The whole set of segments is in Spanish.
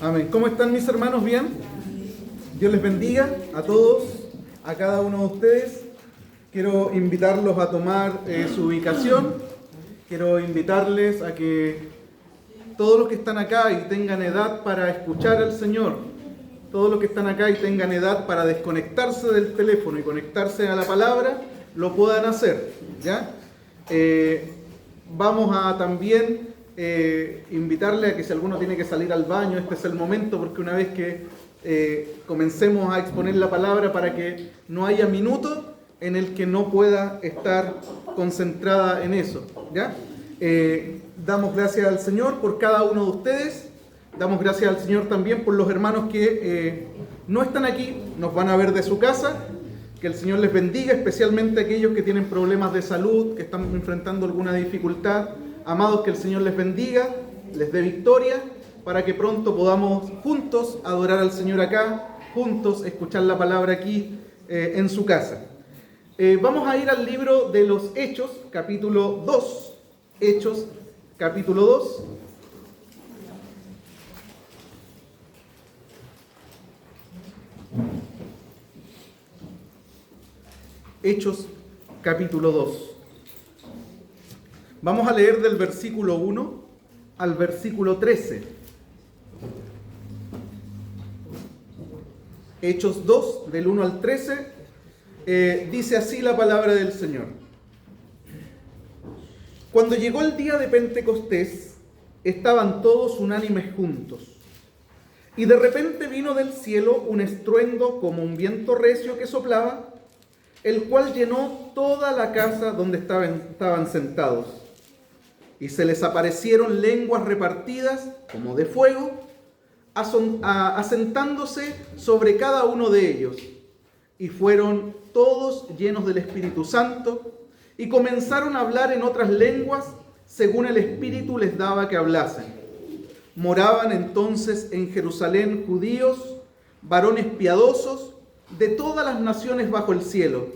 Amén. ¿Cómo están mis hermanos? ¿Bien? Dios les bendiga a todos, a cada uno de ustedes. Quiero invitarlos a tomar su ubicación. Quiero invitarles a que todos los que están acá y tengan edad para escuchar al Señor, todos los que están acá y tengan edad para desconectarse del teléfono y conectarse a la palabra, lo puedan hacer, ¿ya? Vamos a también invitarle a que si alguno tiene que salir al baño, este es el momento, porque una vez que comencemos a exponer la palabra, para que no haya minuto en el que no pueda estar concentrada en eso, ¿ya? Damos gracias al Señor por cada uno de ustedes. Damos gracias al Señor también por los hermanos que no están aquí, nos van a ver de su casa. Que el Señor les bendiga, especialmente aquellos que tienen problemas de salud, que están enfrentando alguna dificultad. Amados, que el Señor les bendiga, les dé victoria, para que pronto podamos juntos adorar al Señor acá, juntos escuchar la palabra aquí en su casa. Vamos a ir al libro de los Hechos, capítulo 2. Hechos, capítulo 2. Hechos, capítulo 2. Vamos a leer del versículo 1 al versículo 13. Hechos 2, del 1 al 13, dice así la palabra del Señor. Cuando llegó el día de Pentecostés, estaban todos unánimes juntos. Y de repente vino del cielo un estruendo como un viento recio que soplaba, el cual llenó toda la casa donde estaban sentados. Y se les aparecieron lenguas repartidas como de fuego, asentándose sobre cada uno de ellos. Y fueron todos llenos del Espíritu Santo, y comenzaron a hablar en otras lenguas, según el Espíritu les daba que hablasen. Moraban entonces en Jerusalén judíos, varones piadosos, de todas las naciones bajo el cielo.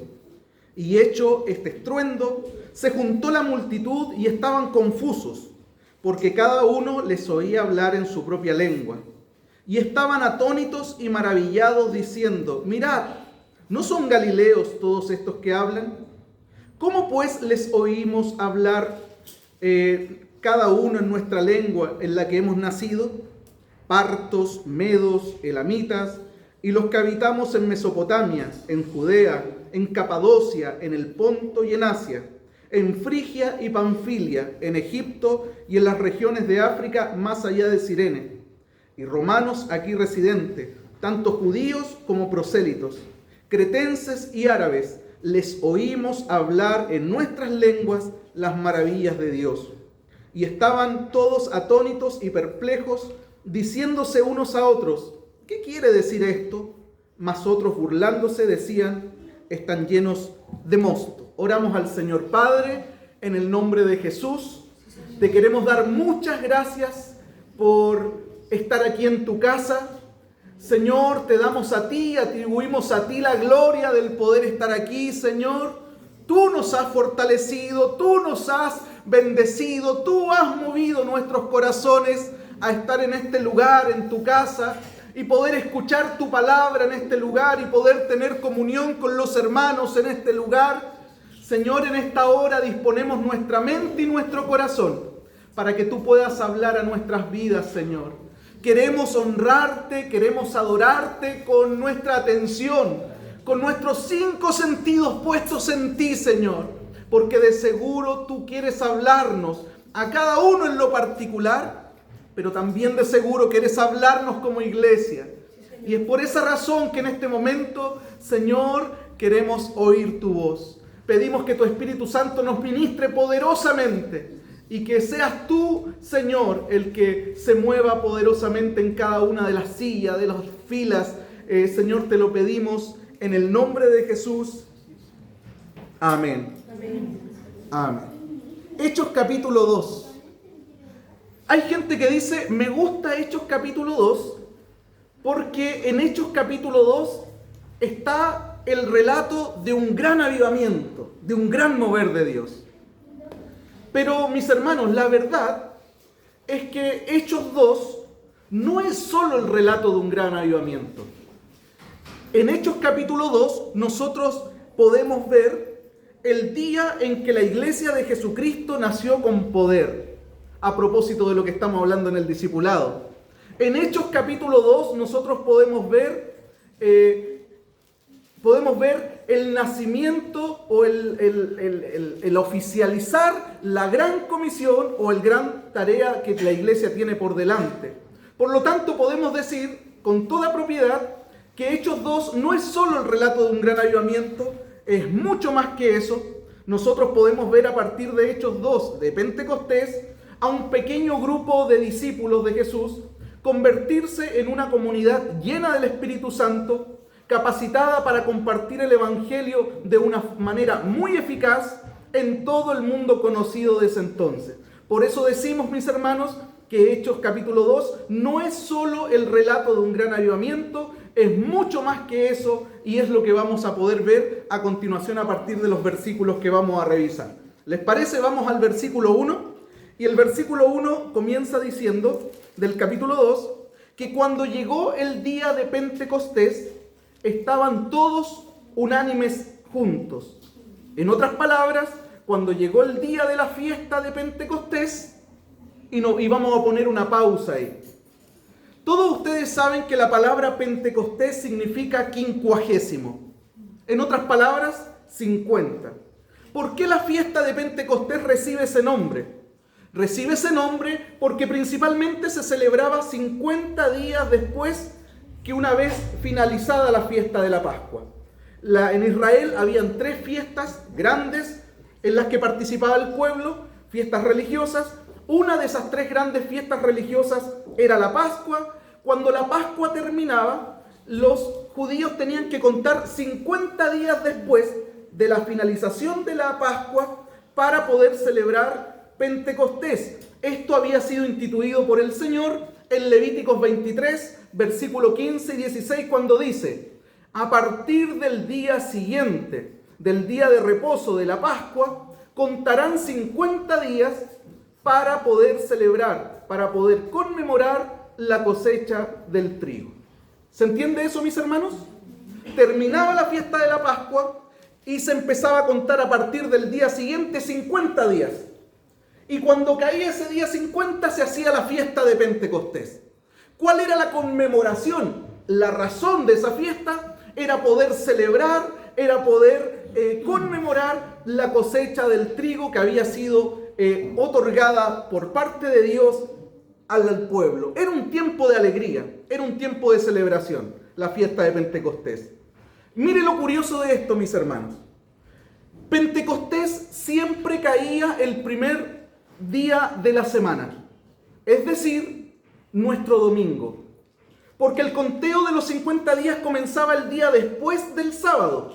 Y hecho este estruendo, se juntó la multitud y estaban confusos, porque cada uno les oía hablar en su propia lengua. Y estaban atónitos y maravillados, diciendo: mirad, ¿no son galileos todos estos que hablan? ¿Cómo pues les oímos hablar cada uno en nuestra lengua en la que hemos nacido? Partos, medos, elamitas, y los que habitamos en Mesopotamia, en Judea, en Capadocia, en el Ponto y en Asia, en Frigia y Panfilia, en Egipto y en las regiones de África más allá de Cirene, y romanos aquí residentes, tanto judíos como prosélitos, cretenses y árabes, les oímos hablar en nuestras lenguas las maravillas de Dios. Y estaban todos atónitos y perplejos, diciéndose unos a otros: ¿qué quiere decir esto? Mas otros, burlándose, decían: están llenos de mosto. Oramos al Señor. Padre, en el nombre de Jesús, te queremos dar muchas gracias por estar aquí en tu casa. Señor, te damos a ti, atribuimos a ti la gloria del poder estar aquí, Señor. Tú nos has fortalecido, tú nos has bendecido, tú has movido nuestros corazones a estar en este lugar, en tu casa, y poder escuchar tu palabra en este lugar y poder tener comunión con los hermanos en este lugar. Señor, en esta hora disponemos nuestra mente y nuestro corazón para que tú puedas hablar a nuestras vidas, Señor. Queremos honrarte, queremos adorarte con nuestra atención, con nuestros 5 sentidos puestos en ti, Señor, porque de seguro tú quieres hablarnos a cada uno en lo particular, pero también de seguro quieres hablarnos como iglesia. Y es por esa razón que en este momento, Señor, queremos oír tu voz. Pedimos que tu Espíritu Santo nos ministre poderosamente y que seas tú, Señor, el que se mueva poderosamente en cada una de las sillas, de las filas. Señor, te lo pedimos en el nombre de Jesús. Amén. Amén. Amén. Hechos capítulo 2. Hay gente que dice: me gusta Hechos capítulo 2 porque en Hechos capítulo 2 está cuenta el relato de un gran avivamiento, de un gran mover de Dios. Pero, mis hermanos, la verdad es que Hechos 2 no es solo el relato de un gran avivamiento. En Hechos capítulo 2 nosotros podemos ver el día en que la iglesia de Jesucristo nació con poder, a propósito de lo que estamos hablando en el discipulado. En Hechos capítulo 2 nosotros podemos ver el nacimiento o el oficializar la gran comisión o el gran tarea que la iglesia tiene por delante. Por lo tanto, podemos decir con toda propiedad que Hechos 2 no es solo el relato de un gran avivamiento, es mucho más que eso. Nosotros podemos ver a partir de Hechos 2 de Pentecostés a un pequeño grupo de discípulos de Jesús convertirse en una comunidad llena del Espíritu Santo, capacitada para compartir el Evangelio de una manera muy eficaz en todo el mundo conocido de ese entonces. Por eso decimos, mis hermanos, que Hechos capítulo 2 no es solo el relato de un gran avivamiento, es mucho más que eso y es lo que vamos a poder ver a continuación a partir de los versículos que vamos a revisar. ¿Les parece? Vamos al versículo 1 y el versículo 1 comienza diciendo del capítulo 2 que cuando llegó el día de Pentecostés estaban todos unánimes juntos. En otras palabras, cuando llegó el día de la fiesta de Pentecostés, y vamos a poner una pausa ahí. Todos ustedes saben que la palabra Pentecostés significa quincuagésimo. En otras palabras, 50. ¿Por qué la fiesta de Pentecostés recibe ese nombre? Recibe ese nombre porque principalmente se celebraba 50 días después que una vez finalizada la fiesta de la Pascua. En Israel habían 3 fiestas grandes en las que participaba el pueblo, fiestas religiosas. Una de esas 3 grandes fiestas religiosas era la Pascua. Cuando la Pascua terminaba, los judíos tenían que contar 50 días después de la finalización de la Pascua para poder celebrar Pentecostés. Esto había sido instituido por el Señor en Levíticos 23, versículo 15 y 16, cuando dice: a partir del día siguiente, del día de reposo de la Pascua, contarán 50 días para poder celebrar, para poder conmemorar la cosecha del trigo. ¿Se entiende eso, mis hermanos? Terminaba la fiesta de la Pascua y se empezaba a contar a partir del día siguiente 50 días. Y cuando caía ese día 50 se hacía la fiesta de Pentecostés. ¿Cuál era la conmemoración? La razón de esa fiesta era poder celebrar, era poder conmemorar la cosecha del trigo que había sido otorgada por parte de Dios al pueblo. Era un tiempo de alegría, era un tiempo de celebración, la fiesta de Pentecostés. Mire lo curioso de esto, mis hermanos. Pentecostés siempre caía el primer día de la semana, es decir, nuestro domingo. Porque el conteo de los 50 días comenzaba el día después del sábado,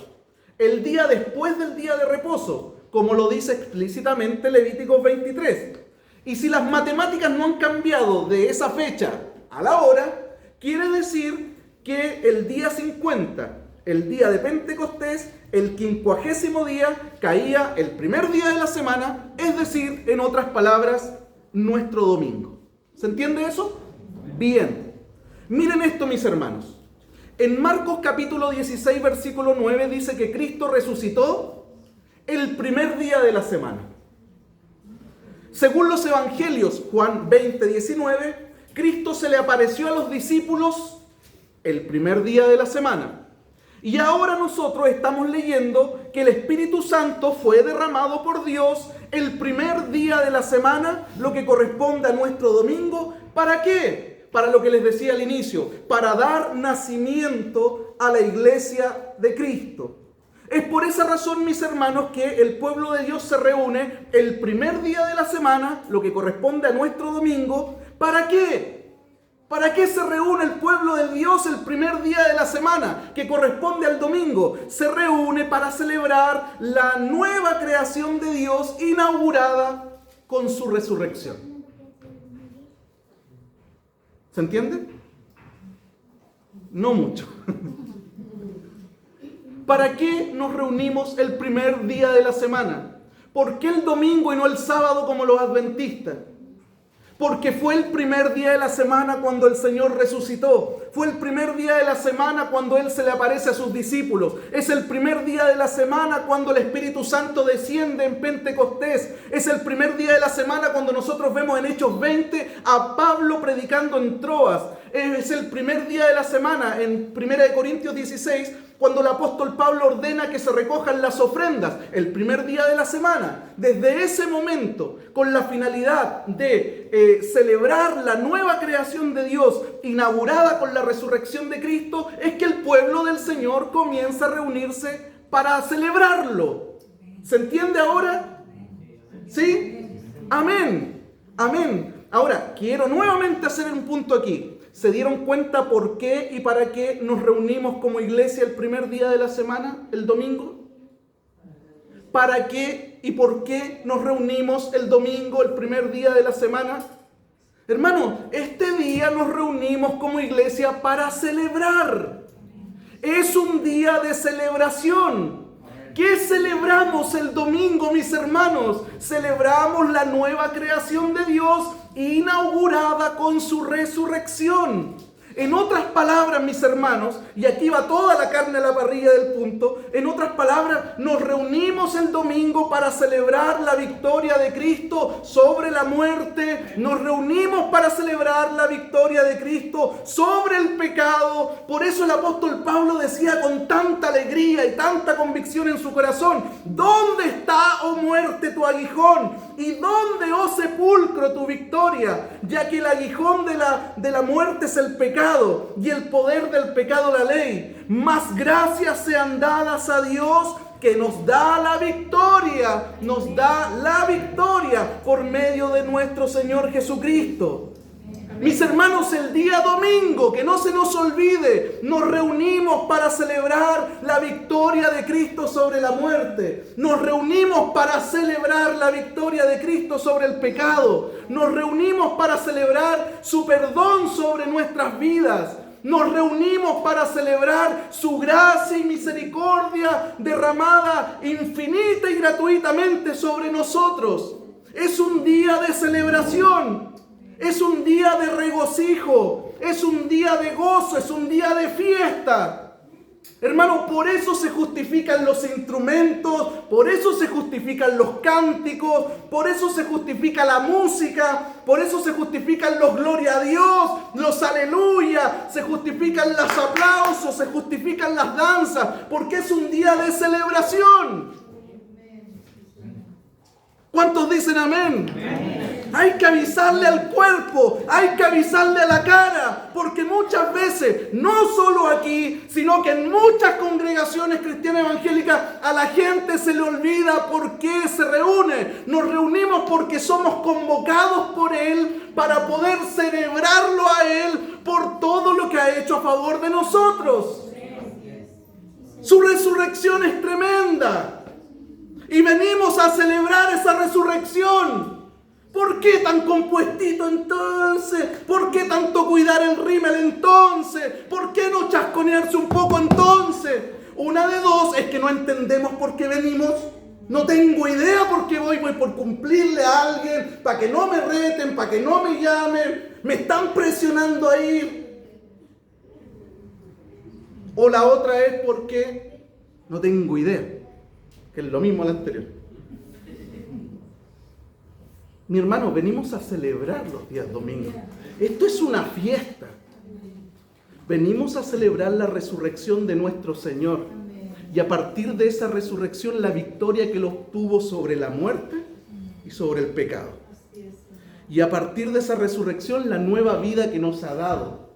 el día después del día de reposo, como lo dice explícitamente Levíticos 23. Y si las matemáticas no han cambiado de esa fecha a la hora, quiere decir que el día 50, el día de Pentecostés, el 50º día, caía el primer día de la semana, es decir, en otras palabras, nuestro domingo. ¿Se entiende eso? Bien. Miren esto, mis hermanos. En Marcos capítulo 16, versículo 9, dice que Cristo resucitó el primer día de la semana. Según los evangelios, Juan 20, 19, Cristo se le apareció a los discípulos el primer día de la semana. Y ahora nosotros estamos leyendo que el Espíritu Santo fue derramado por Dios el primer día de la semana, lo que corresponde a nuestro domingo. ¿Para qué? Para lo que les decía al inicio, para dar nacimiento a la iglesia de Cristo. Es por esa razón, mis hermanos, que el pueblo de Dios se reúne el primer día de la semana, lo que corresponde a nuestro domingo. ¿Para qué? ¿Para qué se reúne el pueblo de Dios el primer día de la semana, que corresponde al domingo? Se reúne para celebrar la nueva creación de Dios inaugurada con su resurrección. ¿Se entiende? No mucho. ¿Para qué nos reunimos el primer día de la semana? ¿Por qué el domingo y no el sábado como los adventistas? Porque fue el primer día de la semana cuando el Señor resucitó. Fue el primer día de la semana cuando Él se le aparece a sus discípulos. Es el primer día de la semana cuando el Espíritu Santo desciende en Pentecostés. Es el primer día de la semana cuando nosotros vemos en Hechos 20 a Pablo predicando en Troas. Es el primer día de la semana en 1 Corintios 16 cuando el apóstol Pablo ordena que se recojan las ofrendas. El primer día de la semana. Desde ese momento, con la finalidad de celebrar la nueva creación de Dios inaugurada con la resurrección de Cristo, es que el pueblo del Señor comienza a reunirse para celebrarlo. ¿Se entiende ahora? ¿Sí? Amén. Amén. Ahora, quiero nuevamente hacer un punto aquí. ¿Se dieron cuenta por qué y para qué nos reunimos como iglesia el primer día de la semana, el domingo? ¿Para qué y por qué nos reunimos el domingo, el primer día de la semana? Hermano, este día nos reunimos como iglesia para celebrar. Es un día de celebración. ¿Qué celebramos el domingo, mis hermanos? Celebramos la nueva creación de Dios inaugurada con su resurrección. En otras palabras, mis hermanos, y aquí va toda la carne a la parrilla del punto, en otras palabras, nos reunimos el domingo para celebrar la victoria de Cristo sobre la muerte, nos reunimos para celebrar la victoria de Cristo sobre el pecado. Por eso el apóstol Pablo decía con tanta alegría y tanta convicción en su corazón: ¿dónde está, oh muerte, tu aguijón? ¿Y dónde, oh sepulcro, tu victoria? Ya que el aguijón de la muerte es el pecado, y el poder del pecado la ley. Mas gracias sean dadas a Dios que nos da la victoria por medio de nuestro Señor Jesucristo. Mis hermanos, el día domingo, que no se nos olvide, nos reunimos para celebrar la victoria de Cristo sobre la muerte. Nos reunimos para celebrar la victoria de Cristo sobre el pecado. Nos reunimos para celebrar su perdón sobre nuestras vidas. Nos reunimos para celebrar su gracia y misericordia derramada infinita y gratuitamente sobre nosotros. Es un día de celebración. Es un día de regocijo, es un día de gozo, es un día de fiesta. Hermano, por eso se justifican los instrumentos, por eso se justifican los cánticos, por eso se justifica la música, por eso se justifican los gloria a Dios, los aleluya, se justifican los aplausos, se justifican las danzas, porque es un día de celebración. ¿Cuántos dicen amén? Amén. Hay que avisarle al cuerpo, hay que avisarle a la cara, porque muchas veces, no solo aquí, sino que en muchas congregaciones cristianas evangélicas, a la gente se le olvida por qué se reúne. Nos reunimos porque somos convocados por Él para poder celebrarlo a Él por todo lo que ha hecho a favor de nosotros. Su resurrección es tremenda. Y venimos a celebrar esa resurrección. ¿Por qué tan compuestito entonces? ¿Por qué tanto cuidar el rímel entonces? ¿Por qué no chasconearse un poco entonces? Una de dos, es que no entendemos por qué venimos. No tengo idea por qué voy por cumplirle a alguien, para que no me reten, para que no me llamen. Me están presionando a ir. O la otra es porque no tengo idea. Que es lo mismo al anterior. Mi hermano, venimos a celebrar los días domingos. Esto es una fiesta. Venimos a celebrar la resurrección de nuestro Señor. Y a partir de esa resurrección, la victoria que Él obtuvo sobre la muerte y sobre el pecado. Y a partir de esa resurrección, la nueva vida que nos ha dado.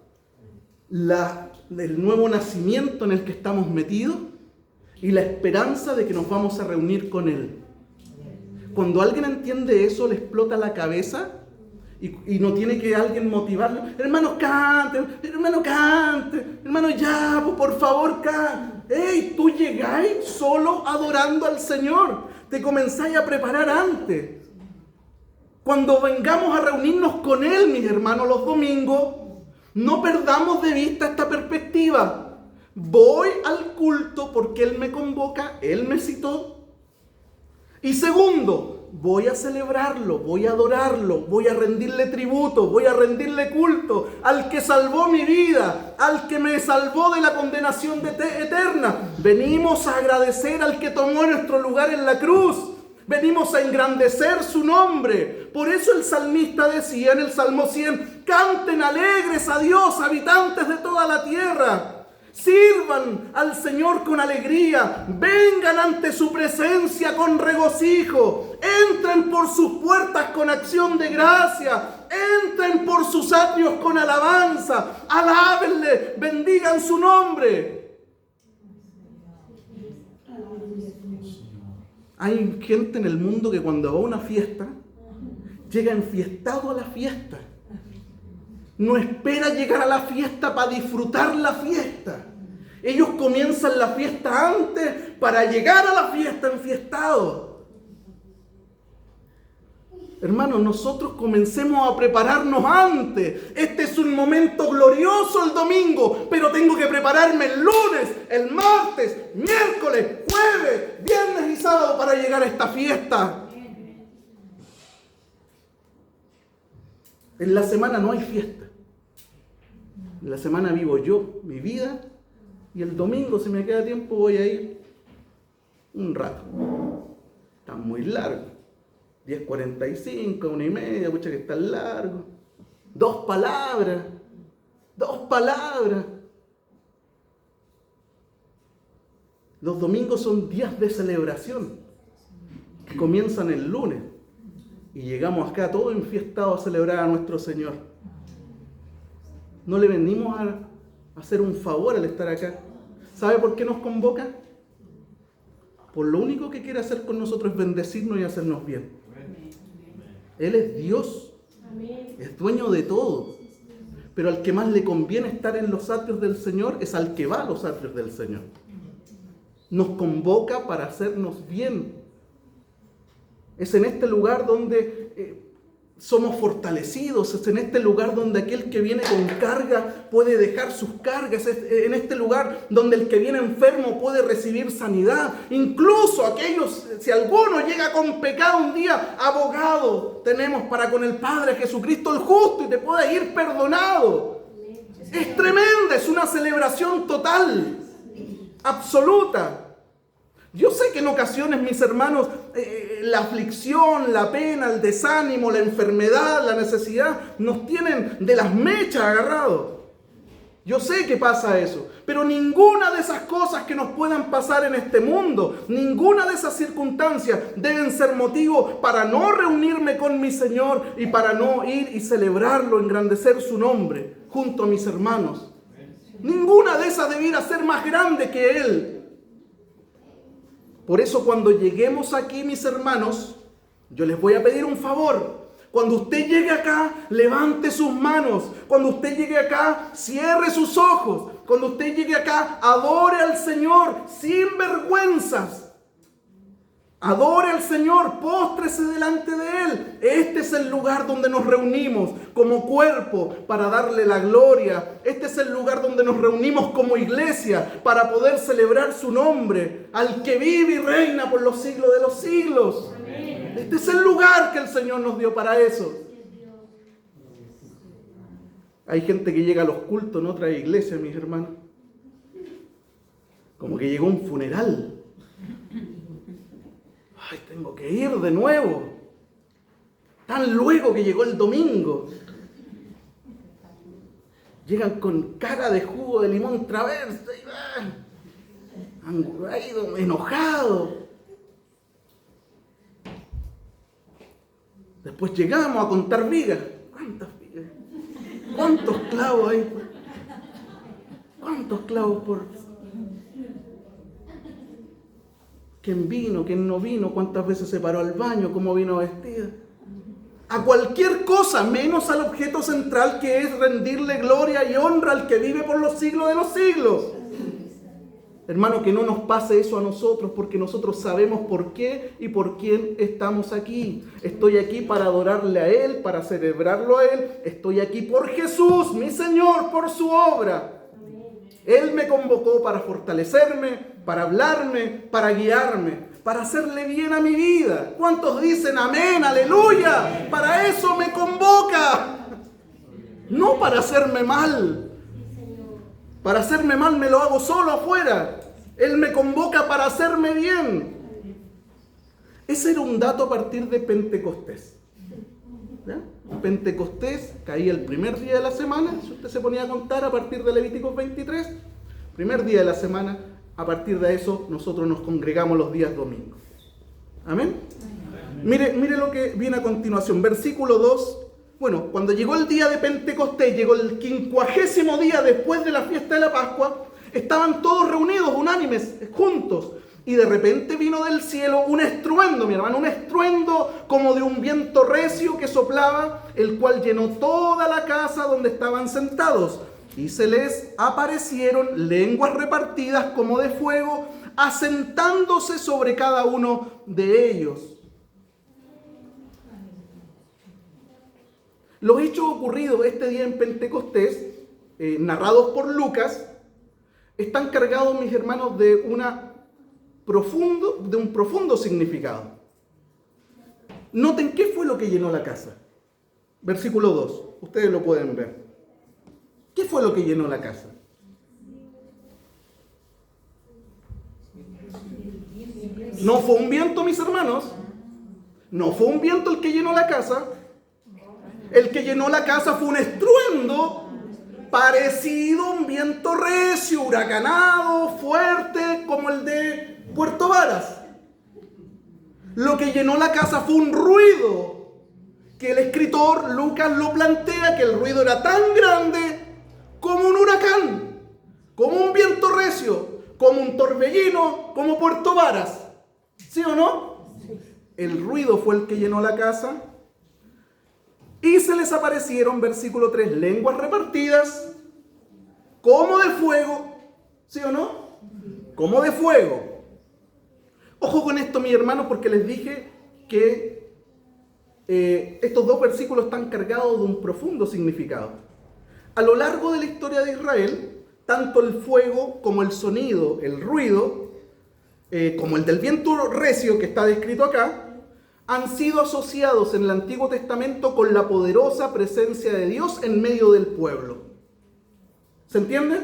El nuevo nacimiento en el que estamos metidos. Y la esperanza de que nos vamos a reunir con Él. Cuando alguien entiende eso, le explota la cabeza y no tiene que alguien motivarlo. Hermano, cante, hermano, ya, por favor, cante. ¡Ey! Tú llegáis solo adorando al Señor. Te comenzáis a preparar antes. Cuando vengamos a reunirnos con Él, mis hermanos, los domingos, no perdamos de vista esta perspectiva. voy al culto porque Él me convoca, Él me citó. Y segundo, voy a celebrarlo, voy a adorarlo, voy a rendirle tributo, voy a rendirle culto al que salvó mi vida, al que me salvó de la condenación eterna. Venimos a agradecer al que tomó nuestro lugar en la cruz. Venimos a engrandecer su nombre. Por eso el salmista decía en el Salmo 100, canten alegres a Dios, habitantes de toda la tierra. Sirvan al Señor con alegría, vengan ante su presencia con regocijo, entren por sus puertas con acción de gracia, entren por sus atrios con alabanza, alábenle, bendigan su nombre. Hay gente en el mundo que cuando va a una fiesta, llega enfiestado a la fiesta. No espera llegar a la fiesta para disfrutar la fiesta. Ellos comienzan la fiesta antes para llegar a la fiesta enfiestados. Hermanos, nosotros comencemos a prepararnos antes. Este es un momento glorioso el domingo, pero tengo que prepararme el lunes, el martes, miércoles, jueves, viernes y sábado para llegar a esta fiesta. En la semana no hay fiesta. En la semana vivo yo, mi vida, y el domingo, si me queda tiempo, voy a ir un rato. Está muy largo. 10:45, 1:30, pucha que está largo. 2 palabras. Los domingos son días de celebración que comienzan el lunes y llegamos acá todos enfiestados a celebrar a nuestro Señor. No le venimos a hacer un favor al estar acá. ¿Sabe por qué nos convoca? Por lo único que quiere hacer con nosotros es bendecirnos y hacernos bien. Él es Dios, es dueño de todo. Pero al que más le conviene estar en los atrios del Señor es al que va a los atrios del Señor. Nos convoca para hacernos bien. Es en este lugar donde somos fortalecidos, es en este lugar donde aquel que viene con carga puede dejar sus cargas, es en este lugar donde el que viene enfermo puede recibir sanidad. Incluso aquellos, si alguno llega con pecado un día, abogado tenemos para con el Padre Jesucristo el justo y te puede ir perdonado. Es tremenda, es una celebración total, absoluta. Yo sé que en ocasiones, mis hermanos, la aflicción, la pena, el desánimo, la enfermedad, la necesidad, nos tienen de las mechas agarrados. Yo sé que pasa eso, pero ninguna de esas cosas que nos puedan pasar en este mundo, ninguna de esas circunstancias deben ser motivo para no reunirme con mi Señor y para no ir y celebrarlo, engrandecer su nombre junto a mis hermanos. Ninguna de esas debiera ser más grande que Él. Por eso cuando lleguemos aquí, mis hermanos, yo les voy a pedir un favor. Cuando usted llegue acá, levante sus manos. Cuando usted llegue acá, cierre sus ojos. Cuando usted llegue acá, adore al Señor sin vergüenzas. Adore al Señor, póstrese delante de Él. Este es el lugar donde nos reunimos como cuerpo para darle la gloria. Este es el lugar donde nos reunimos como iglesia para poder celebrar su nombre, al que vive y reina por los siglos de los siglos. Amén. Este es el lugar que el Señor nos dio para eso. Hay gente que llega a los cultos en otras iglesias, mis hermanos, como que llegó a un funeral. Ay, tengo que ir de nuevo. Tan luego que llegó el domingo. Llegan con cara de jugo de limón traversa. Han ido enojados. Después llegamos a contar vigas. ¿Cuántas vigas? ¿Cuántos clavos hay? ¿Cuántos clavos por...? ¿Quién vino? ¿Quién no vino? ¿Cuántas veces se paró al baño? ¿Cómo vino vestida? A cualquier cosa, menos al objeto central que es rendirle gloria y honra al que vive por los siglos de los siglos. Hermano, que no nos pase eso a nosotros, porque nosotros sabemos por qué y por quién estamos aquí. Estoy aquí para adorarle a Él, para celebrarlo a Él. Estoy aquí por Jesús, mi Señor, por su obra. Él me convocó para fortalecerme, para hablarme, para guiarme, para hacerle bien a mi vida. ¿Cuántos dicen amén, aleluya? Para eso me convoca. No para hacerme mal. Para hacerme mal me lo hago solo afuera. Él me convoca para hacerme bien. Ese era un dato a partir de Pentecostés. ¿Ya? Pentecostés caía el primer día de la semana. Si usted se ponía a contar a partir de Levíticos 23, primer día de la semana, a partir de eso nosotros nos congregamos los días domingos. ¿Amén? Mire lo que viene a continuación, versículo 2. Bueno, cuando llegó el día de Pentecostés, llegó el 50º día después de la fiesta de la Pascua, estaban todos reunidos, unánimes, juntos. Y de repente vino del cielo un estruendo, mi hermano, un estruendo como de un viento recio que soplaba, el cual llenó toda la casa donde estaban sentados. Y se les aparecieron lenguas repartidas como de fuego, asentándose sobre cada uno de ellos. Los hechos ocurridos este día en Pentecostés, narrados por Lucas, están cargados, mis hermanos, de un profundo significado. Noten qué fue lo que llenó la casa. Versículo 2, ustedes lo pueden ver. ¿Qué fue lo que llenó la casa? No fue un viento, mis hermanos. No fue un viento el que llenó la casa. El que llenó la casa fue un estruendo parecido a un viento recio, huracanado, fuerte, como el de Puerto Varas. Lo que llenó la casa fue un ruido que el escritor Lucas lo plantea, que el ruido era tan grande como un huracán, como un viento recio, como un torbellino, como Puerto Varas. ¿Sí o no? El ruido fue el que llenó la casa. Y se les aparecieron, versículo 3, lenguas repartidas como de fuego. ¿Sí o no? Como de fuego. Ojo con esto, mi hermano, porque les dije que estos dos versículos están cargados de un profundo significado. A lo largo de la historia de Israel, tanto el fuego como el sonido, el ruido, como el del viento recio que está descrito acá, han sido asociados en el Antiguo Testamento con la poderosa presencia de Dios en medio del pueblo. ¿Se entiende?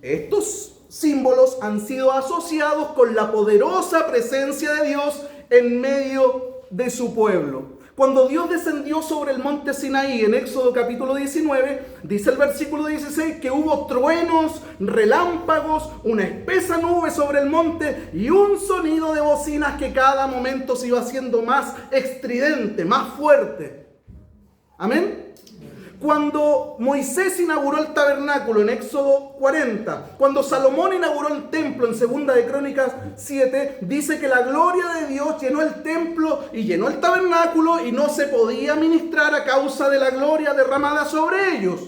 Estos símbolos han sido asociados con la poderosa presencia de Dios en medio de su pueblo. Cuando Dios descendió sobre el monte Sinaí en Éxodo capítulo 19, dice el versículo 16 que hubo truenos, relámpagos, una espesa nube sobre el monte y un sonido de bocinas que cada momento se iba haciendo más estridente, más fuerte. ¿Amén? Cuando Moisés inauguró el tabernáculo en Éxodo 40, cuando Salomón inauguró el templo en 2 de Crónicas 7, dice que la gloria de Dios llenó el templo y llenó el tabernáculo y no se podía ministrar a causa de la gloria derramada sobre ellos.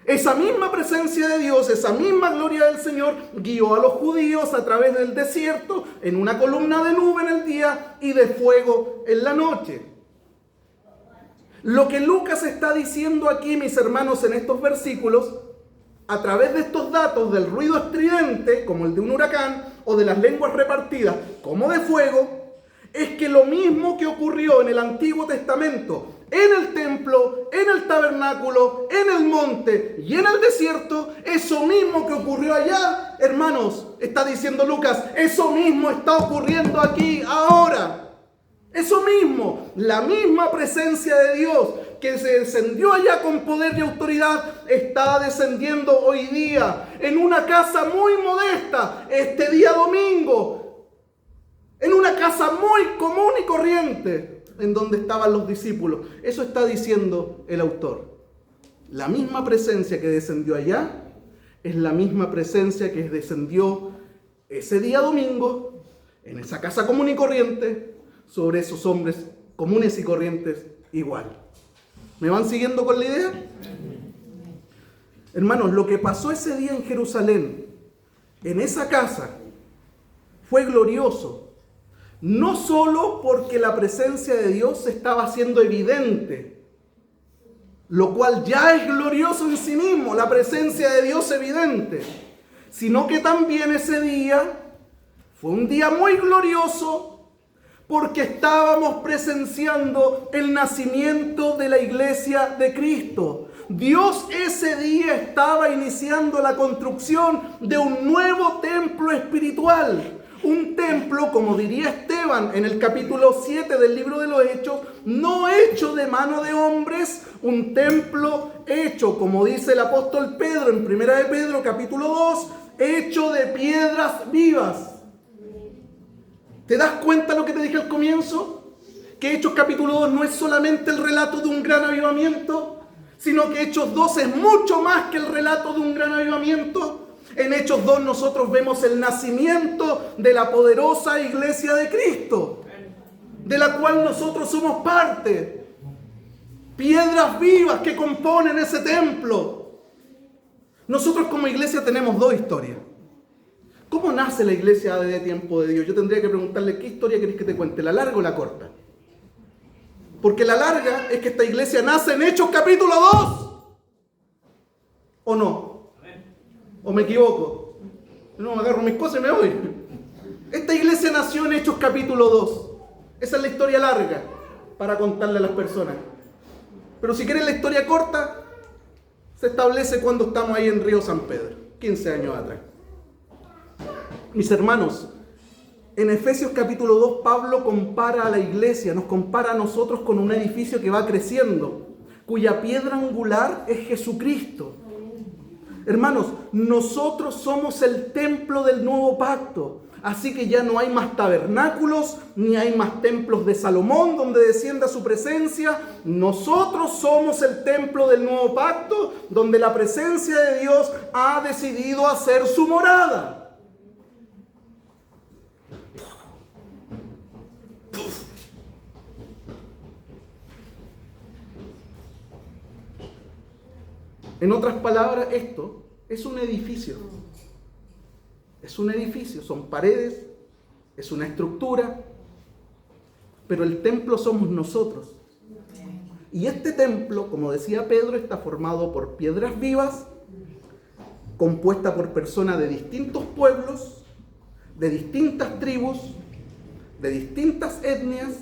Esa misma presencia de Dios, esa misma gloria del Señor guió a los judíos a través del desierto en una columna de nube en el día y de fuego en la noche. Lo que Lucas está diciendo aquí, mis hermanos, en estos versículos, a través de estos datos del ruido estridente, como el de un huracán, o de las lenguas repartidas, como de fuego, es que lo mismo que ocurrió en el Antiguo Testamento, en el templo, en el tabernáculo, en el monte y en el desierto, eso mismo que ocurrió allá, hermanos, está diciendo Lucas, eso mismo está ocurriendo aquí, ahora. Eso mismo, la misma presencia de Dios que se descendió allá con poder y autoridad, está descendiendo hoy día en una casa muy modesta, este día domingo, en una casa muy común y corriente, en donde estaban los discípulos. Eso está diciendo el autor. La misma presencia que descendió allá es la misma presencia que descendió ese día domingo, en esa casa común y corriente, sobre esos hombres comunes y corrientes igual. ¿Me van siguiendo con la idea? Hermanos, lo que pasó ese día en Jerusalén, en esa casa, fue glorioso. No solo porque la presencia de Dios se estaba haciendo evidente, lo cual ya es glorioso en sí mismo, la presencia de Dios evidente, sino que también ese día fue un día muy glorioso porque estábamos presenciando el nacimiento de la iglesia de Cristo. Dios ese día estaba iniciando la construcción de un nuevo templo espiritual. Un templo, como diría Esteban en el capítulo 7 del libro de los Hechos, no hecho de mano de hombres, un templo hecho, como dice el apóstol Pedro en 1 de Pedro capítulo 2, hecho de piedras vivas. ¿Te das cuenta lo que te dije al comienzo? Que Hechos capítulo 2 no es solamente el relato de un gran avivamiento, sino que Hechos 2 es mucho más que el relato de un gran avivamiento. En Hechos 2 nosotros vemos el nacimiento de la poderosa iglesia de Cristo, de la cual nosotros somos parte. Piedras vivas que componen ese templo. Nosotros como iglesia tenemos dos historias. ¿Cómo nace la iglesia de Tiempo de Dios? Yo tendría que preguntarle, ¿qué historia querés que te cuente? ¿La larga o la corta? Porque la larga es que esta iglesia nace en Hechos capítulo 2. ¿O no? ¿O me equivoco? No, me agarro mis cosas y me voy. Esta iglesia nació en Hechos capítulo 2. Esa es la historia larga para contarle a las personas. Pero si quieren la historia corta, se establece cuando estamos ahí en Río San Pedro, 15 años atrás. Mis hermanos, en Efesios capítulo 2, Pablo compara a la iglesia, nos compara a nosotros con un edificio que va creciendo, cuya piedra angular es Jesucristo. Hermanos, nosotros somos el templo del nuevo pacto. Así que ya no hay más tabernáculos, ni hay más templos de Salomón donde descienda su presencia. Nosotros somos el templo del nuevo pacto, donde la presencia de Dios ha decidido hacer su morada. En otras palabras, esto es un edificio. Es un edificio, son paredes, es una estructura, pero el templo somos nosotros. Y este templo, como decía Pedro, está formado por piedras vivas, compuesta por personas de distintos pueblos, de distintas tribus, de distintas etnias.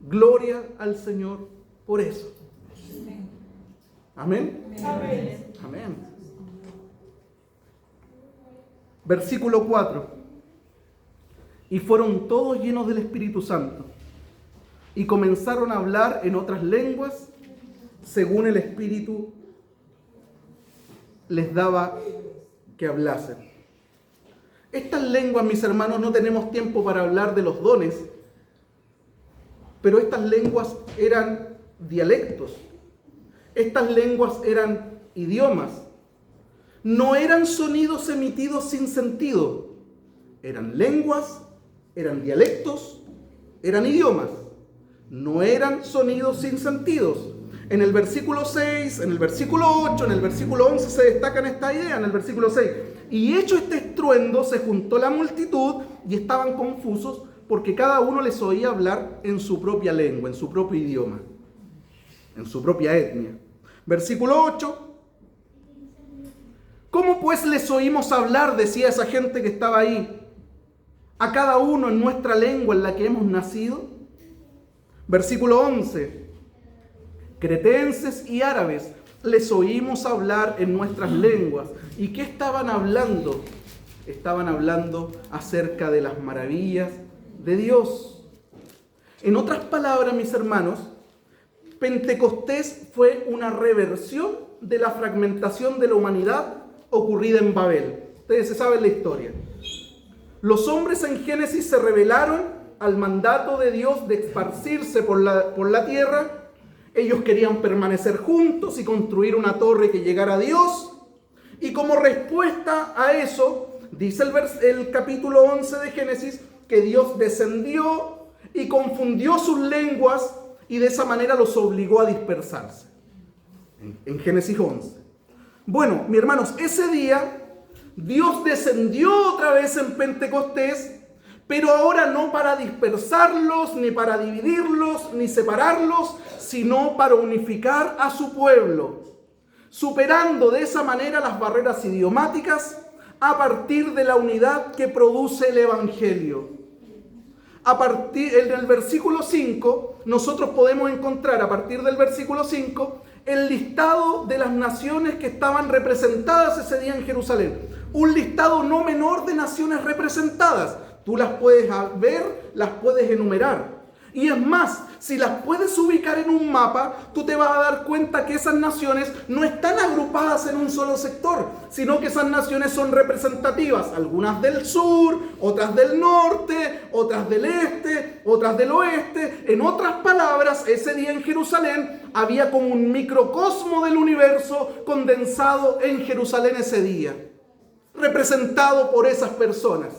Gloria al Señor por eso. Amén. Amén. Amén. Versículo 4. Y fueron todos llenos del Espíritu Santo y comenzaron a hablar en otras lenguas según el Espíritu les daba que hablasen. Estas lenguas, mis hermanos, no tenemos tiempo para hablar de los dones, pero estas lenguas eran dialectos. Estas lenguas eran idiomas. No eran sonidos emitidos sin sentido. Eran lenguas, eran dialectos, eran idiomas. No eran sonidos sin sentidos. En el versículo 6, en el versículo 8, en el versículo 11 se destacan esta idea. En el versículo 6. Y hecho este estruendo, se juntó la multitud y estaban confusos porque cada uno les oía hablar en su propia lengua, en su propio idioma, en su propia etnia. Versículo 8. ¿Cómo pues les oímos hablar? Decía esa gente que estaba ahí. A cada uno en nuestra lengua en la que hemos nacido. Versículo 11. Cretenses y árabes les oímos hablar en nuestras lenguas. ¿Y qué estaban hablando? Estaban hablando acerca de las maravillas de Dios. En otras palabras, mis hermanos, Pentecostés fue una reversión de la fragmentación de la humanidad ocurrida en Babel. Ustedes se saben la historia. Los hombres en Génesis se rebelaron al mandato de Dios de esparcirse por la tierra. Ellos querían permanecer juntos y construir una torre que llegara a Dios. Y como respuesta a eso, dice el capítulo 11 de Génesis, que Dios descendió y confundió sus lenguas y de esa manera los obligó a dispersarse. En Génesis 11. Bueno, mis hermanos, ese día Dios descendió otra vez en Pentecostés, Pero ahora no para dispersarlos, ni para dividirlos, ni separarlos, sino para unificar a su pueblo, superando de esa manera las barreras idiomáticas a partir de la unidad que produce el Evangelio. En el versículo 5, nosotros podemos encontrar a partir del versículo 5 el listado de las naciones que estaban representadas ese día en Jerusalén. Un listado no menor de naciones representadas. Tú las puedes ver, las puedes enumerar. Y es más, si las puedes ubicar en un mapa, tú te vas a dar cuenta que esas naciones no están agrupadas en un solo sector, sino que esas naciones son representativas, algunas del sur, otras del norte, otras del este, otras del oeste. En otras palabras, ese día en Jerusalén había como un microcosmo del universo condensado en Jerusalén ese día, representado por esas personas.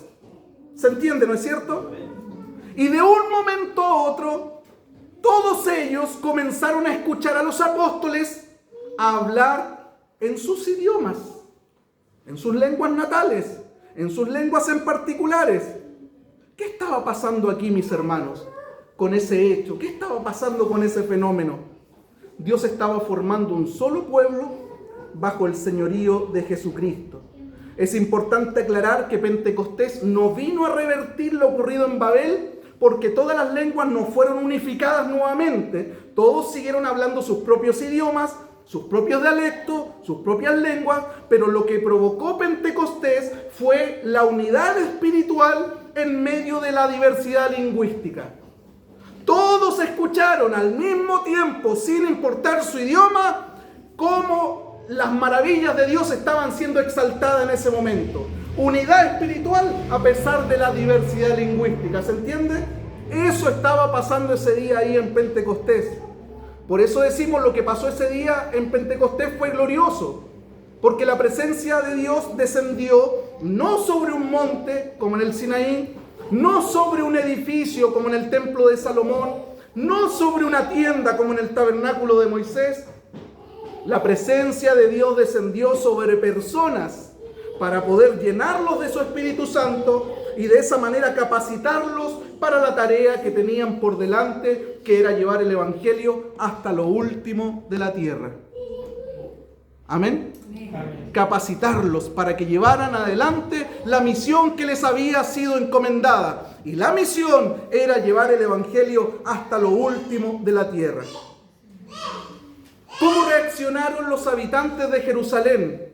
¿Se entiende, no es cierto? Y de un momento a otro, todos ellos comenzaron a escuchar a los apóstoles a hablar en sus idiomas, en sus lenguas natales, en sus lenguas en particulares. ¿Qué estaba pasando aquí, mis hermanos, con ese hecho? ¿Qué estaba pasando con ese fenómeno? Dios estaba formando un solo pueblo bajo el señorío de Jesucristo. Es importante aclarar que Pentecostés no vino a revertir lo ocurrido en Babel, porque todas las lenguas no fueron unificadas nuevamente. Todos siguieron hablando sus propios idiomas, sus propios dialectos, sus propias lenguas, pero lo que provocó Pentecostés fue la unidad espiritual en medio de la diversidad lingüística. Todos escucharon al mismo tiempo, sin importar su idioma, cómo las maravillas de Dios estaban siendo exaltadas en ese momento. Unidad espiritual a pesar de la diversidad lingüística, ¿se entiende? Eso estaba pasando ese día ahí en Pentecostés. Por eso decimos lo que pasó ese día en Pentecostés fue glorioso, porque la presencia de Dios descendió no sobre un monte como en el Sinaí, no sobre un edificio como en el templo de Salomón, no sobre una tienda como en el tabernáculo de Moisés. La presencia de Dios descendió sobre personas para poder llenarlos de su Espíritu Santo y de esa manera capacitarlos para la tarea que tenían por delante, que era llevar el Evangelio hasta lo último de la tierra. Amén. Amén. Capacitarlos para que llevaran adelante la misión que les había sido encomendada. Y la misión era llevar el Evangelio hasta lo último de la tierra. ¿Cómo reaccionaron los habitantes de Jerusalén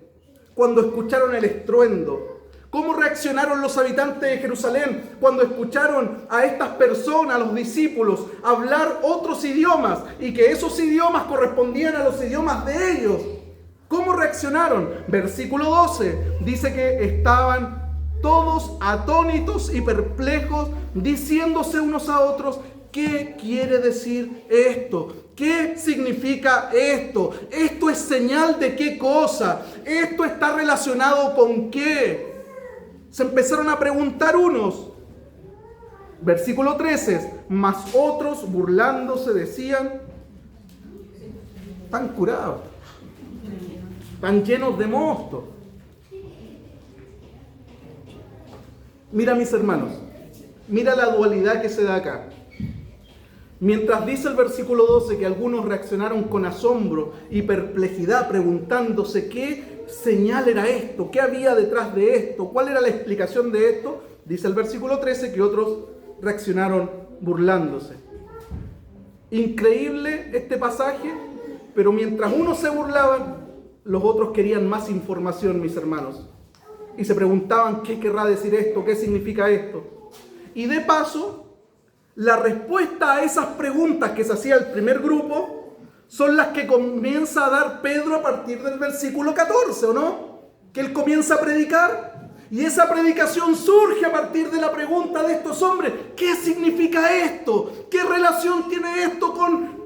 cuando escucharon el estruendo? ¿Cómo reaccionaron los habitantes de Jerusalén cuando escucharon a estas personas, a los discípulos, hablar otros idiomas y que esos idiomas correspondían a los idiomas de ellos? ¿Cómo reaccionaron? Versículo 12 dice que estaban todos atónitos y perplejos, diciéndose unos a otros: ¿qué quiere decir esto? ¿Qué significa esto? ¿Esto es señal de qué cosa? ¿Esto está relacionado con qué? Se empezaron a preguntar unos. Versículo 13. Mas otros, burlándose, decían: están curados, están llenos de mosto. Mira, mis hermanos, mira la dualidad que se da acá. Mientras dice el versículo 12 que algunos reaccionaron con asombro y perplejidad, preguntándose qué señal era esto, qué había detrás de esto, cuál era la explicación de esto, dice el versículo 13 que otros reaccionaron burlándose. Increíble este pasaje, pero mientras unos se burlaban, los otros querían más información, mis hermanos. Y se preguntaban: ¿qué querrá decir esto? ¿Qué significa esto? Y de paso, la respuesta a esas preguntas que se hacía el primer grupo son las que comienza a dar Pedro a partir del versículo 14, ¿o no? Que él comienza a predicar y esa predicación surge a partir de la pregunta de estos hombres: ¿qué significa esto? ¿Qué relación tiene esto con